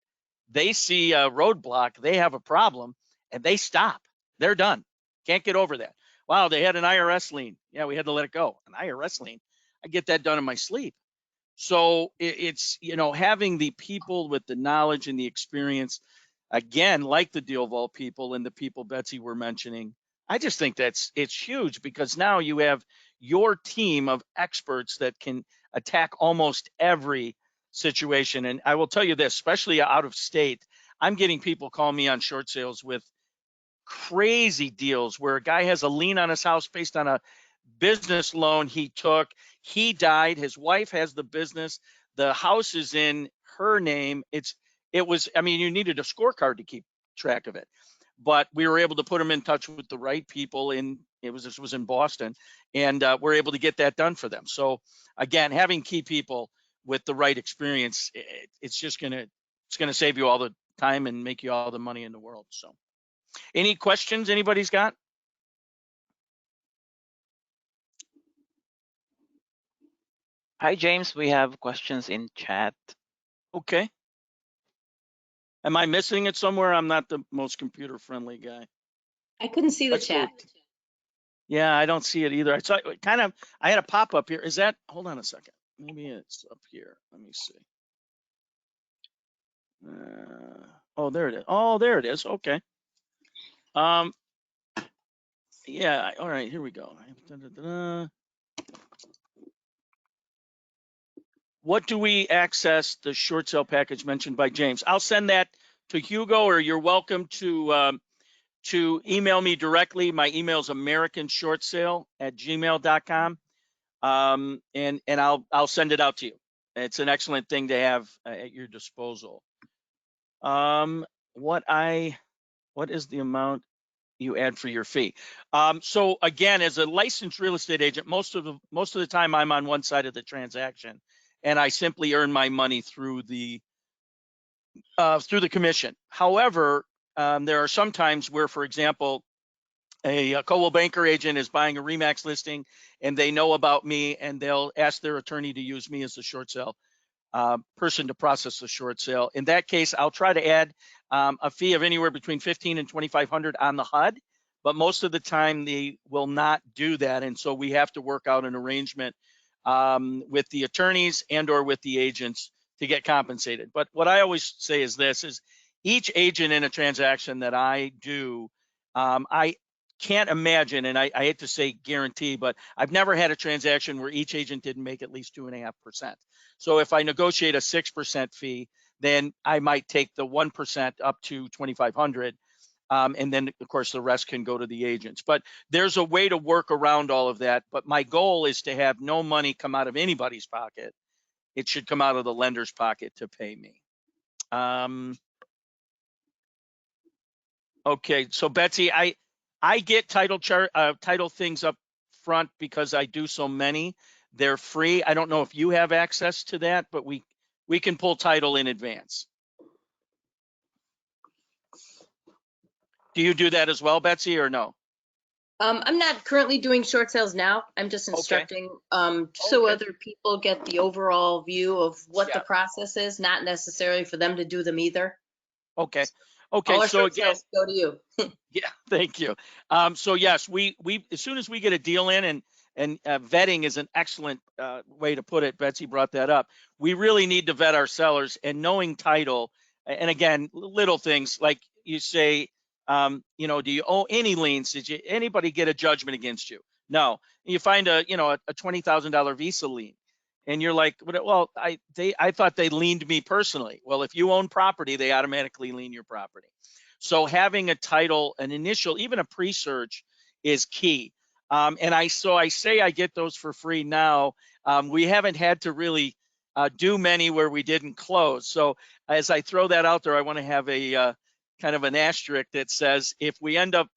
they see a roadblock, they have a problem, and they stop. They're done. Can't get over that. Wow, they had an IRS lien. Yeah, we had to let it go. An IRS lien. I get that done in my sleep. So it's, having the people with the knowledge and the experience, again, like the DealVault people and the people Betsy were mentioning, I just think it's huge because now you have your team of experts that can attack almost every situation. And I will tell you this, especially out of state, I'm getting people call me on short sales with crazy deals where a guy has a lien on his house based on a business loan he took. He died. His wife has the business. The house is in her name. You needed a scorecard to keep track of it. But we were able to put him in touch with the right people. This was in Boston, and we're able to get that done for them. So again, having key people with the right experience, it's gonna save you all the time and make you all the money in the world. So any questions anybody's got? Hi, James. We have questions in chat. Okay. Am I missing it somewhere? I'm not the most computer friendly guy. I couldn't see the Let's go. chat. Yeah, I don't see it either. I saw it kind of, I had a pop up here. Is that, hold on a second. Maybe it's up here. Let me see. Oh, there it is. Oh, there it is. Okay. Yeah. All right. Here we go. What do we access the short sale package mentioned by James? I'll send that to Hugo, or you're welcome to email me directly. My email is americanshortsale@gmail.com. And I'll send it out to you. It's an excellent thing to have at your disposal. What is the amount you add for your fee? So again, as a licensed real estate agent, most of the time I'm on one side of the transaction, and I simply earn my money through the commission. However, there are some times where, for example, a Coldwell Banker agent is buying a RE/MAX listing and they know about me, and they'll ask their attorney to use me as the short sale person to process the short sale. In that case, I'll try to add a fee of anywhere between $1,500 and $2,500 on the HUD, but most of the time they will not do that. And so we have to work out an arrangement with the attorneys and or with the agents to get compensated. But what I always say is this, is each agent in a transaction that I do, I can't imagine, and I hate to say guarantee, but I've never had a transaction where each agent didn't make at least 2.5%. So if I negotiate a 6% fee, then I might take the 1% up to $2,500. And then of course the rest can go to the agents. But there's a way to work around all of that. But my goal is to have no money come out of anybody's pocket. It should come out of the lender's pocket to pay me. Okay, so Betsy, I get title things up front because I do so many. They're free. I don't know if you have access to that, but we can pull title in advance. Do you do that as well, Betsy, or no? I'm not currently doing short sales now. I'm just instructing so other people get the overall view of what the process is, not necessarily for them to do them either. Okay. All our short sales go to you. Yeah, thank you. So yes, we as soon as we get a deal in, and vetting is an excellent way to put it. Betsy brought that up. We really need to vet our sellers, and knowing title. And again, little things like you say, you know, do you owe any liens? Did anybody get a judgment against you? No. You find a $20,000 Visa lien, and you're like, well, I thought they liened me personally. Well, if you own property, they automatically lien your property. So having a title, an initial, even a pre-search is key. And I say I get those for free now. We haven't had to really do many where we didn't close. So as I throw that out there, I want to have a kind of an asterisk that says if we end up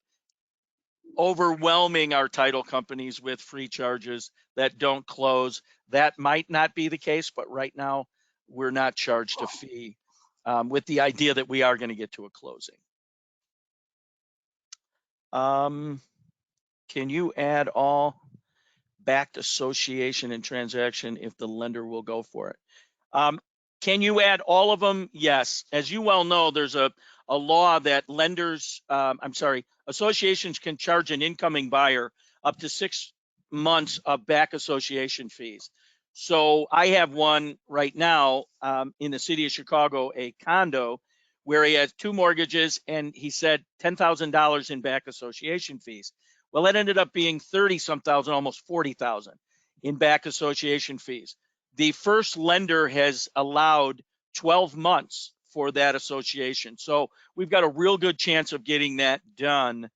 overwhelming our title companies with free charges that don't close, that might not be the case. But right now, we're not charged a fee with the idea that we are going to get to a closing. Can you add all backed association and transaction if the lender will go for it? Can you add all of them? Yes. As you well know, there's a law that associations can charge an incoming buyer up to 6 months of back association fees. So I have one right now in the city of Chicago, a condo where he has 2 mortgages, and he said $10,000 in back association fees. Well, that ended up being 30-some thousand, almost 40,000 in back association fees. The first lender has allowed 12 months for that association. So we've got a real good chance of getting that done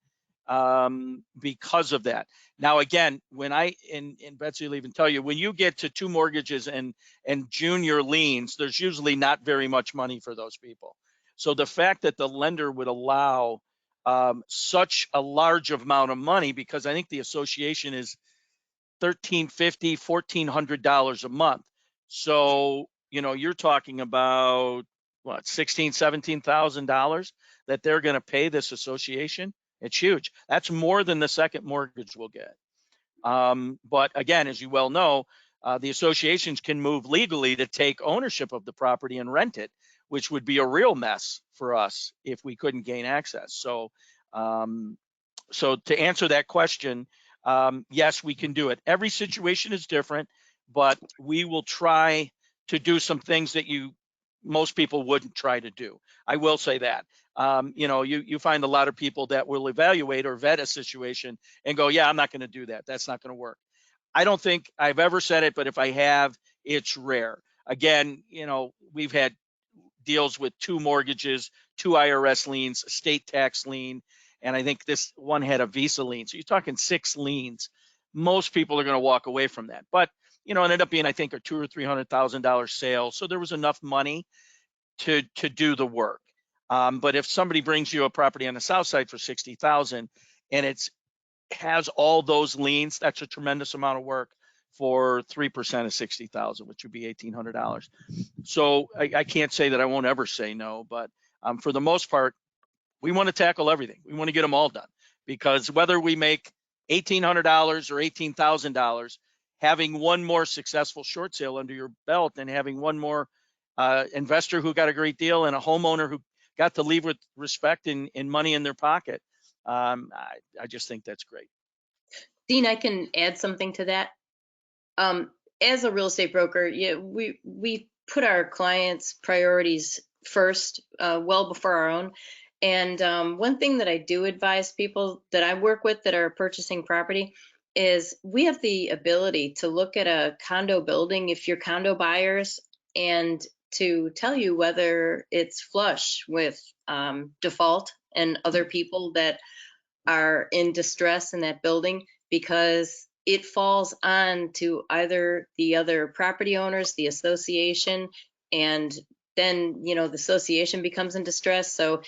because of that. Now, again, when and Betsy will even tell you, when you get to 2 mortgages and junior liens, there's usually not very much money for those people. So the fact that the lender would allow such a large amount of money, because I think the association is $1,350, $1,400 a month. So, you know, you're talking about what, $16,000, $17,000 that they're going to pay this association. It's huge. That's more than the second mortgage will get. But again, as you well know, the associations can move legally to take ownership of the property and rent it, which would be a real mess for us if we couldn't gain access. So, so to answer that question, yes, we can do it. Every situation is different, but we will try to do some things that most people wouldn't try to do. I will say that. You know, you find a lot of people that will evaluate or vet a situation and go, yeah, I'm not going to do that. That's not going to work. I don't think I've ever said it, but if I have, it's rare. Again, you know, we've had deals with 2 mortgages, 2 IRS liens, a state tax lien, and I think this one had a Visa lien. So you're talking 6 liens. Most people are going to walk away from that. But, you know, it ended up being, I think, a $200,000 or $300,000 sale. So there was enough money to do the work. But if somebody brings you a property on the south side for $60,000 and it's has all those liens, that's a tremendous amount of work for 3% of $60,000, which would be $1,800. So I can't say that I won't ever say no, but for the most part, we want to tackle everything. We want to get them all done, because whether we make $1,800 or $18,000, having one more successful short sale under your belt and having one more investor who got a great deal and a homeowner who got to leave with respect and money in their pocket, I just think that's great. Dean, I can add something to that. As a real estate broker, yeah, we put our clients' priorities first, well before our own. And one thing that I do advise people that I work with that are purchasing property is we have the ability to look at a condo building if you're condo buyers and to tell you whether it's flush with default and other people that are in distress in that building, because it falls on to either the other property owners, the association, and then, you know, the association becomes in distress. So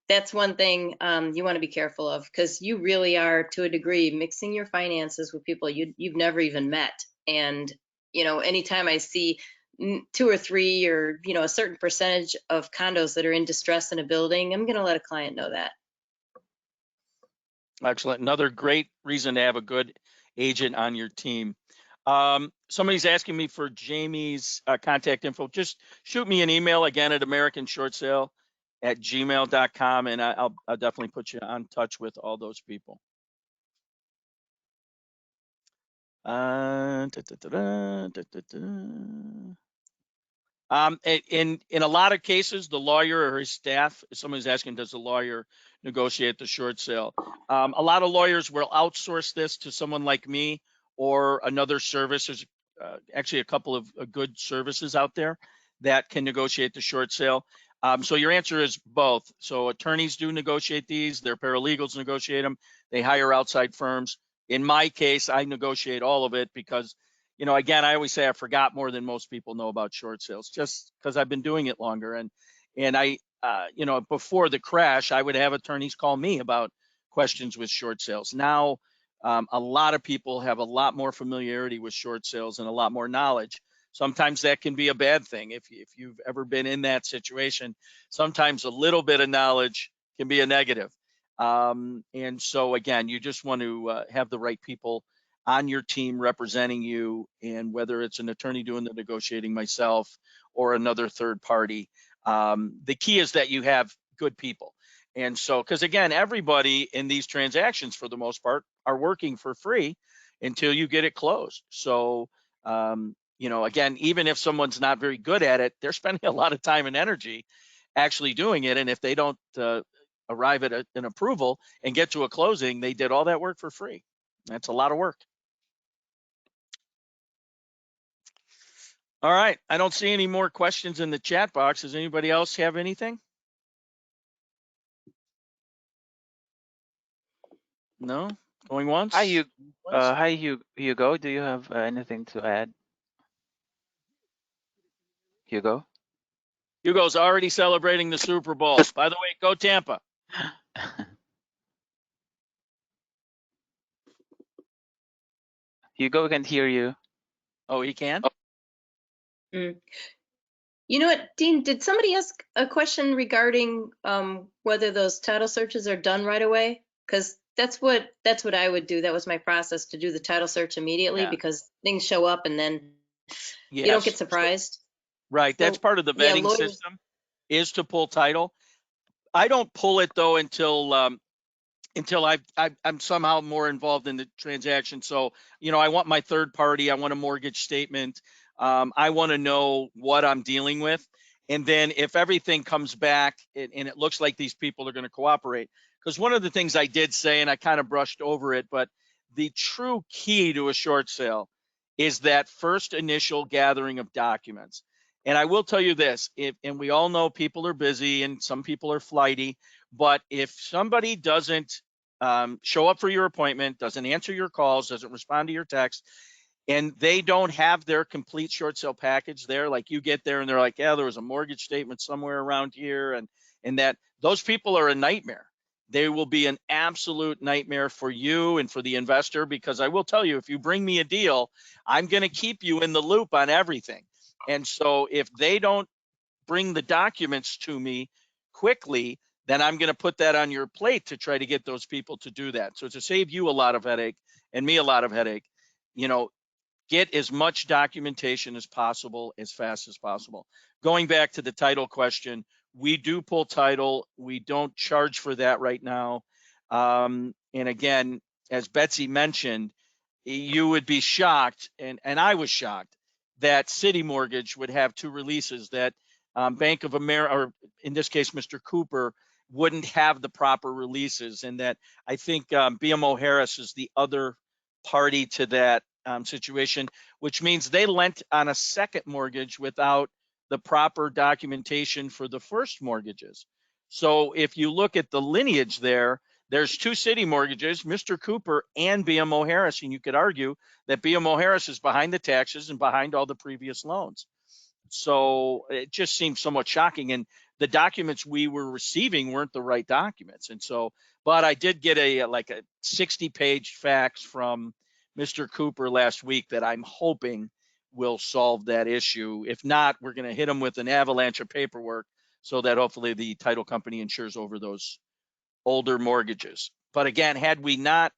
that's one thing you want to be careful of, because you really are, to a degree, mixing your finances with people you've never even met. And, you know, anytime I see 2 or 3 or, you know, a certain percentage of condos that are in distress in a building, I'm going to let a client know that. Excellent. Another great reason to have a good agent on your team. Somebody's asking me for Jamie's contact info. Just shoot me an email again at americanshortsale@gmail.com, and I'll definitely put you on touch with all those people. In a lot of cases, the lawyer or his staff, somebody's asking, does the lawyer negotiate the short sale? A lot of lawyers will outsource this to someone like me or another service. There's actually a couple of good services out there that can negotiate the short sale. So your answer is both. So attorneys do negotiate these, their paralegals negotiate them, they hire outside firms. In my case, I negotiate all of it because, you know, again, I always say I forgot more than most people know about short sales, just because I've been doing it longer. And I, you know, before the crash, I would have attorneys call me about questions with short sales. Now, a lot of people have a lot more familiarity with short sales and a lot more knowledge. Sometimes that can be a bad thing. If you've ever been in that situation, sometimes a little bit of knowledge can be a negative. And so again, you just want to have the right people on your team representing you, and whether it's an attorney doing the negotiating, myself, or another third party. The key is that you have good people. And so, because again, everybody in these transactions, for the most part, are working for free until you get it closed. So, you know, again, even if someone's not very good at it, they're spending a lot of time and energy actually doing it. And if they don't arrive at an approval and get to a closing, they did all that work for free. That's a lot of work. All right, I don't see any more questions in the chat box. Does anybody else have anything? No? Going once? Hi, Hugo. Do you have anything to add? Hugo? Hugo's already celebrating the Super Bowl. By the way, go Tampa. Hugo, we can hear you. Oh, he can? Mm. You know what, Dean, did somebody ask a question regarding whether those title searches are done right away? Because that's what I would do. That was my process, to do the title search immediately, Yeah. because things show up and then you don't get Yes. surprised. Right. That's So, part of the yeah, vetting lawyers. system, is to pull title. I don't pull it though until I'm somehow more involved in the transaction. So, I want my third party. I want a mortgage statement. I want to know what I'm dealing with. And then if everything comes back and it looks like these people are going to cooperate, because one of the things I did say, and I kind of brushed over it, but the true key to a short sale is that first initial gathering of documents. And I will tell you this, and we all know people are busy and some people are flighty, but if somebody doesn't show up for your appointment, doesn't answer your calls, doesn't respond to your text, and they don't have their complete short sale package there, like you get there and they're like, yeah, there was a mortgage statement somewhere around here, and that, those people are a nightmare. They will be an absolute nightmare for you and for the investor, because I will tell you, if you bring me a deal, I'm going to keep you in the loop on everything. And so if they don't bring the documents to me quickly, then I'm going to put that on your plate to try to get those people to do that. So to save you a lot of headache and me a lot of headache, get as much documentation as possible, as fast as possible. Going back to the title question, we do pull title. We don't charge for that right now. And again, as Betsy mentioned, you would be shocked, and I was shocked, that City Mortgage would have two releases, that Bank of America, or in this case, Mr. Cooper, wouldn't have the proper releases, and that I think BMO Harris is the other party to that situation, which means they lent on a second mortgage without the proper documentation for the first mortgages. So if you look at the lineage there, there's two City Mortgages, Mr. Cooper and BMO Harris, and you could argue that BMO Harris is behind the taxes and behind all the previous loans. So it just seems somewhat shocking, and the documents we were receiving weren't the right documents. And so, but I did get a 60-page fax from Mr. Cooper last week that I'm hoping will solve that issue. If not, we're going to hit him with an avalanche of paperwork so that hopefully the title company insures over those older mortgages. But again, had we not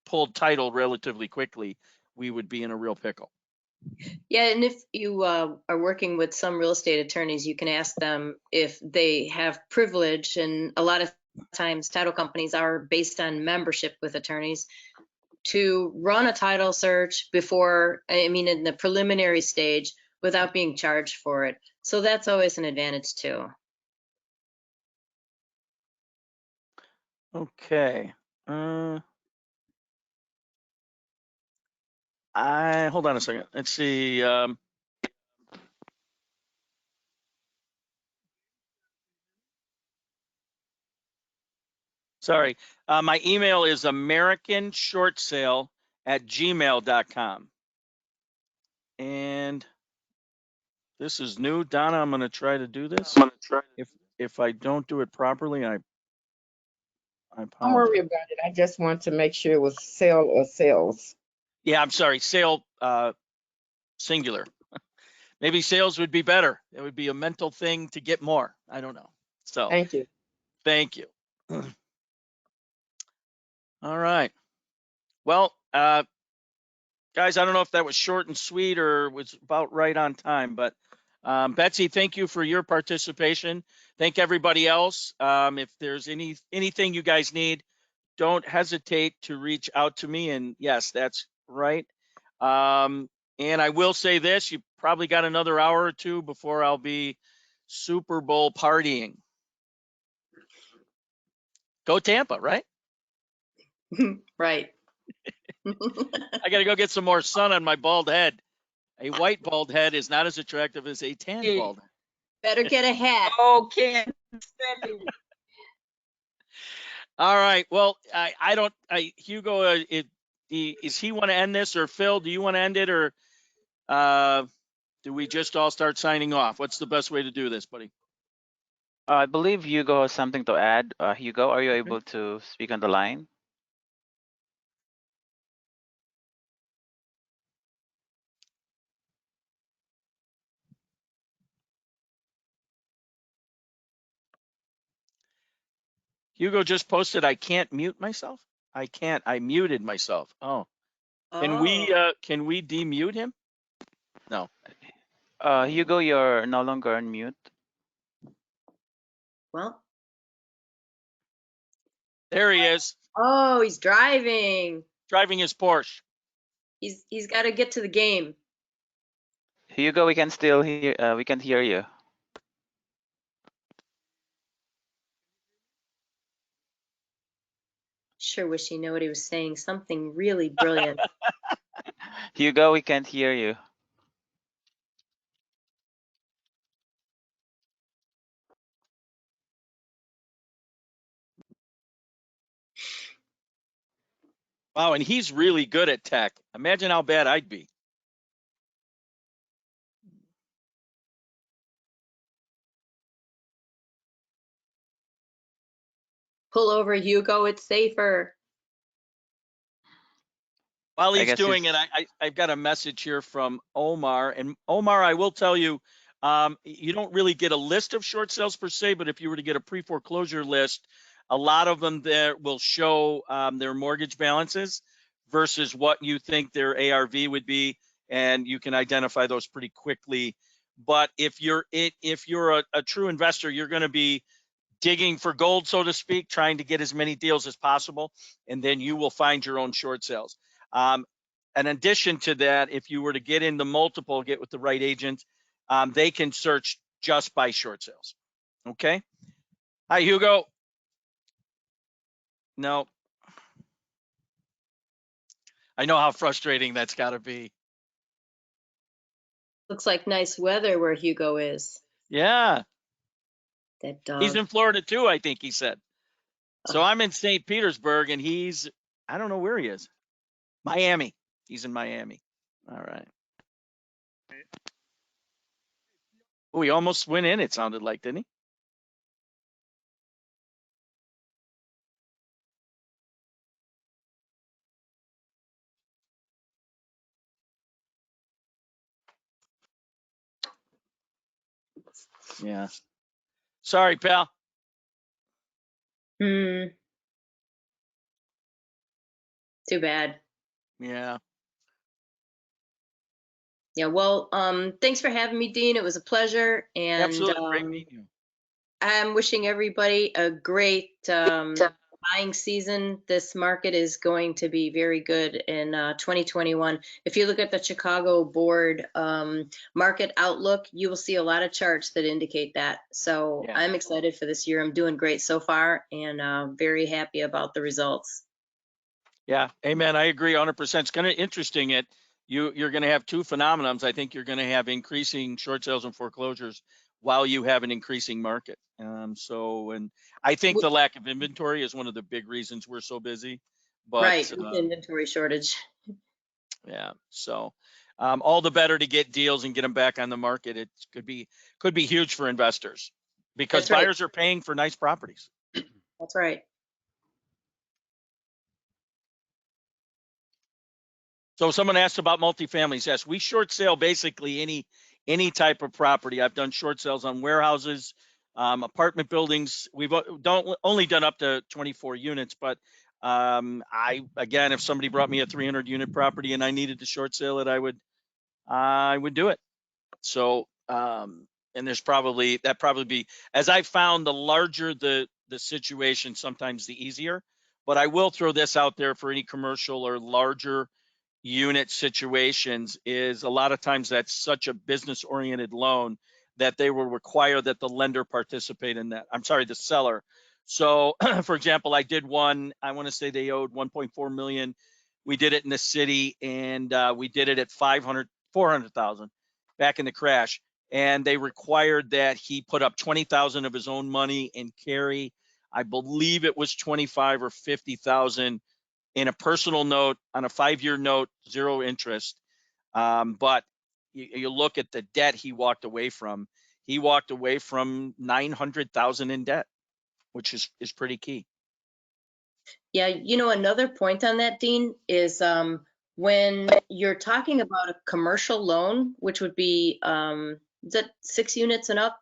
pulled title relatively quickly, we would be in a real pickle. Yeah, and if you are working with some real estate attorneys, you can ask them if they have privilege, and a lot of times title companies are based on membership with attorneys, to run a title search before, in the preliminary stage, without being charged for it. So that's always an advantage too. Okay. Hold on a second. Let's see. Sorry. My email is americanshortsale@gmail.com. And this is new. Donna, I'm going to try to do this. If I don't do it properly, I Don't apologize. worry about it. I just want to make sure it was sale or sales. Yeah, I'm sorry. Sale, singular. Maybe sales would be better. It would be a mental thing to get more. I don't know. So Thank you. thank you. All right. Well, guys, I don't know if that was short and sweet or was about right on time, but Betsy, thank you for your participation. Thank everybody else. If there's anything you guys need, don't hesitate to reach out to me. And yes, that's right. And I will say this, you probably got another hour or two before I'll be Super Bowl partying. Go Tampa, right? Right. I got to go get some more sun on my bald head. A white bald head is not as attractive as a tan bald head. Better get a hat. Okay. All right. Well, Hugo, is he want to end this, or Phil, do you want to end it, or do we just all start signing off? What's the best way to do this, buddy? I believe Hugo has something to add. Hugo, are you Okay. able to speak on the line? Hugo just posted, I can't mute myself. I can't. I muted myself. Oh, can we demute him? No. Hugo, you're no longer on mute. Well. There he is, Oh, he's driving. driving his Porsche. He's got to get to the game. Hugo, we can still hear. We can hear you. Sure wish he knew what he was saying. Something really brilliant. Hugo, we can't hear you. Wow, and he's really good at tech. Imagine how bad I'd be. Pull over, Hugo. It's safer. While I he's guess doing he's- it, I've got a message here from Omar. And Omar, I will tell you, you don't really get a list of short sales per se, but if you were to get a pre-foreclosure list, a lot of them there will show their mortgage balances versus what you think their ARV would be, and you can identify those pretty quickly. But if you're a true investor, you're going to be digging for gold, so to speak, trying to get as many deals as possible, and then you will find your own short sales. In addition to that, if you were to get in the multiple, get with the right agent, they can search just by short sales. Okay. Hi, Hugo. No. I know how frustrating that's got to be. Looks like nice weather where Hugo is. Yeah. That dog. He's in Florida too, I think he said. So I'm in St. Petersburg and he's, I don't know where he is. Miami. He's in Miami. All right. Oh, he almost went in, it sounded like, didn't he? Yeah. Sorry, pal. Too bad. Yeah. Yeah, well, thanks for having me, Dean. It was a pleasure. And Absolutely. Great meeting you. I'm wishing everybody a great buying season. This market is going to be very good in 2021. If you look at the Chicago board market outlook, you will see a lot of charts that indicate that. So Yeah. I'm excited for this year. I'm doing great so far and very happy about the results. Yeah, amen. I agree 100%. It's kind of interesting. You're going to have two phenomenons. I think you're going to have increasing short sales and foreclosures while you have an increasing market. And I think the lack of inventory is one of the big reasons we're so busy. But right, inventory shortage. Yeah, so all the better to get deals and get them back on the market. It could be huge for investors because buyers are paying for nice properties. That's right. So someone asked about multifamilies. Yes, we short sale basically any type of property. I've done short sales on warehouses, apartment buildings. We've only done up to 24 units, but again, if somebody brought me a 300 unit property and I needed to short sale it, I would do it. So and that'd probably be, as I found, the larger the situation, sometimes the easier. But I will throw this out there for any commercial or larger unit situations is a lot of times that's such a business oriented loan that they will require that the lender participate in that. I'm sorry, the seller. So for example, I did one, I want to say they owed 1.4 million. We did it in the city and we did it at 400,000 back in the crash. And they required that he put up 20,000 of his own money and carry, I believe it was 25 or 50,000 in a personal note on a 5-year note, 0 interest. But you look at the debt he walked away from. He walked away from 900,000 in debt, which is pretty key. Yeah, another point on that, Dean, is when you're talking about a commercial loan, which would be is that 6 units and up?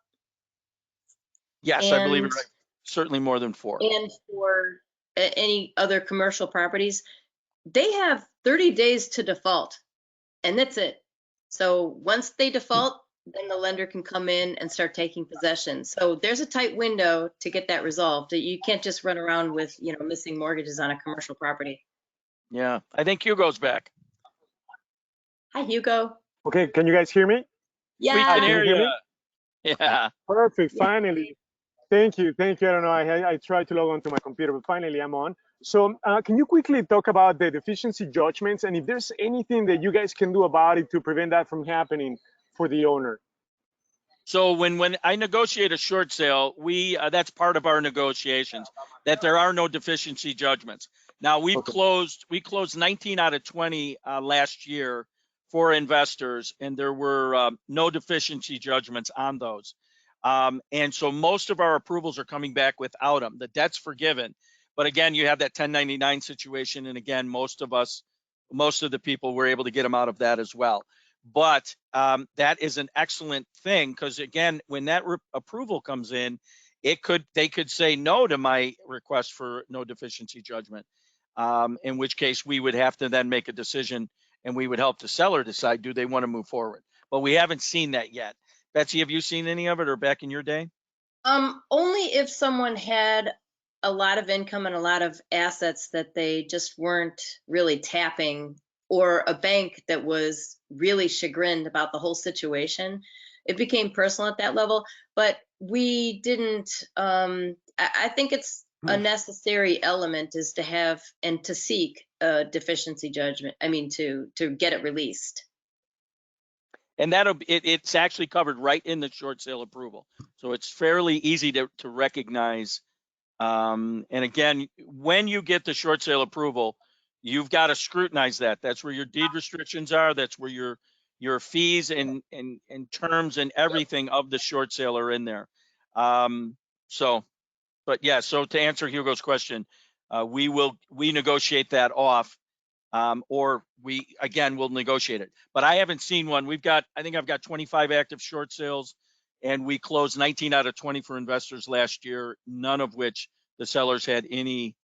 Yes, I believe it. Right. certainly more than 4. And for any other commercial properties, they have 30 days to default, and that's it. So once they default, then the lender can come in and start taking possession. So there's a tight window to get that resolved. You can't just run around with, missing mortgages on a commercial property. Yeah, I think Hugo's back. Hi, Hugo. Okay, can you guys hear me? We Yeah. can Can you hear hear you. me? Yeah. Perfect, Yeah. finally. Thank you. I don't know, I tried to log on to my computer, but finally I'm on. So can you quickly talk about the deficiency judgments and if there's anything that you guys can do about it to prevent that from happening for the owner? So when I negotiate a short sale, that's part of our negotiations, that there are no deficiency judgments. Now we Okay. closed 19 out of 20 last year for investors, and there were no deficiency judgments on those. And so most of our approvals are coming back without them. The debt's forgiven, but again, you have that 1099 situation, and again, most of the people were able to get them out of that as well. But that is an excellent thing because again, when that approval comes in, they could say no to my request for no deficiency judgment. In which case we would have to then make a decision, and we would help the seller decide do they want to move forward. But we haven't seen that yet. Betsy, have you seen any of it, or back in your day? Only if someone had a lot of income and a lot of assets that they just weren't really tapping, or a bank that was really chagrined about the whole situation. It became personal at that level, but we didn't. I think it's a necessary element is to have and to seek a deficiency judgment. I mean, to get it released. And it's actually covered right in the short sale approval. So it's fairly easy to recognize. And again, when you get the short sale approval, you've got to scrutinize that. That's where your deed restrictions are. That's where your fees and terms and everything of the short sale are in there. So to answer Hugo's question, we negotiate that off. Or we'll negotiate it. But I haven't seen one. I think I've got 25 active short sales, and we closed 19 out of 20 for investors last year, none of which the sellers had any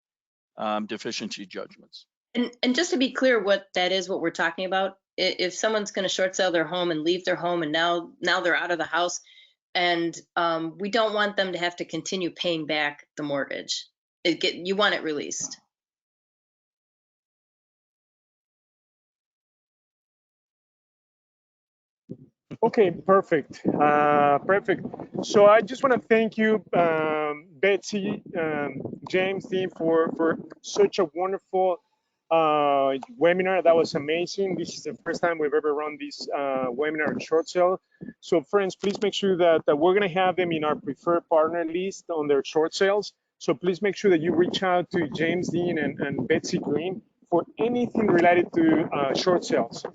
deficiency judgments. And just to be clear, what we're talking about, if someone's going to short sell their home and leave their home, and now they're out of the house, and we don't want them to have to continue paying back the mortgage. You want it released. Okay, perfect. Perfect. So I just want to thank you, Betsy, James, team, for such a wonderful webinar. That was amazing. This is the first time we've ever run this webinar on short sale. So friends, please make sure that we're going to have them in our preferred partner list on their short sales. So please make sure that you reach out to James Dean and Betsy Green for anything related to short sales.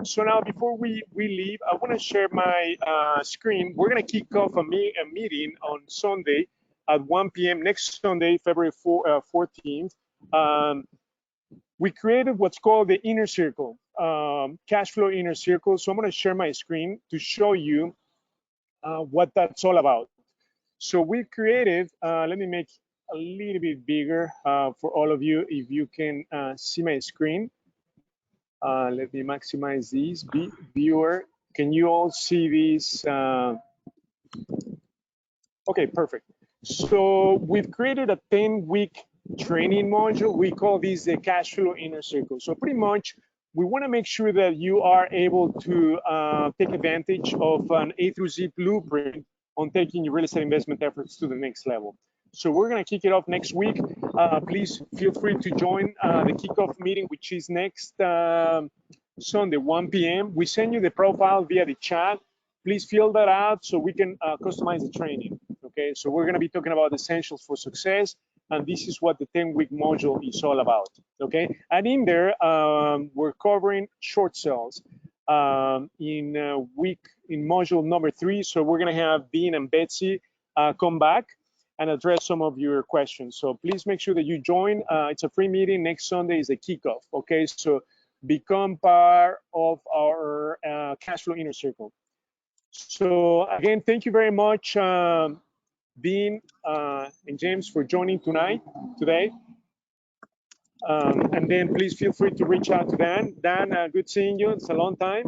So now, before we leave, I want to share my screen. We're going to kick off a meeting on Sunday at 1 p.m. next Sunday, February 14th. We created what's called the Inner Circle, cash flow Inner Circle. So I'm going to share my screen to show you what that's all about. So we created, let me make a little bit bigger for all of you, if you can see my screen. Let me maximize this viewer. Can you all see this? Okay, perfect. So we've created a 10-week training module. We call this the cash flow inner circle. So pretty much we want to make sure that you are able to take advantage of an A through Z blueprint on taking your real estate investment efforts to the next level. So we're going to kick it off next week. Please feel free to join the kickoff meeting, which is next Sunday, 1 p.m. We send you the profile via the chat. Please fill that out so we can customize the training. Okay, so we're going to be talking about essentials for success, and this is what the 10-week module is all about. Okay, and in there we're covering short sales in module number 3. So we're going to have Dean and Betsy come back and address some of your questions. So please make sure that you join. It's a free meeting. Next Sunday is the kickoff. Okay, so become part of our cash flow inner circle. So again, thank you very much, Dean and James for joining today. And then please feel free to reach out to Dan. Dan, good seeing you. It's a long time.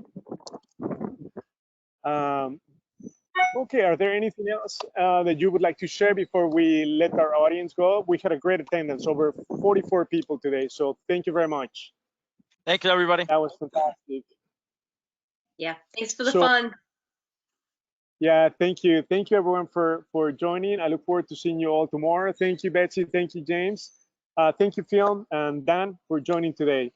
Okay, are there anything else that you would like to share before we let our audience go? We had a great attendance, over 44 people today. So thank you very much. Thank you, everybody. That was fantastic. Yeah, thanks for the So, fun. yeah, thank you. Thank you everyone for joining. I look forward to seeing you all tomorrow. Thank you, Betsy. Thank you, James. Thank you, Phil and Dan, for joining today.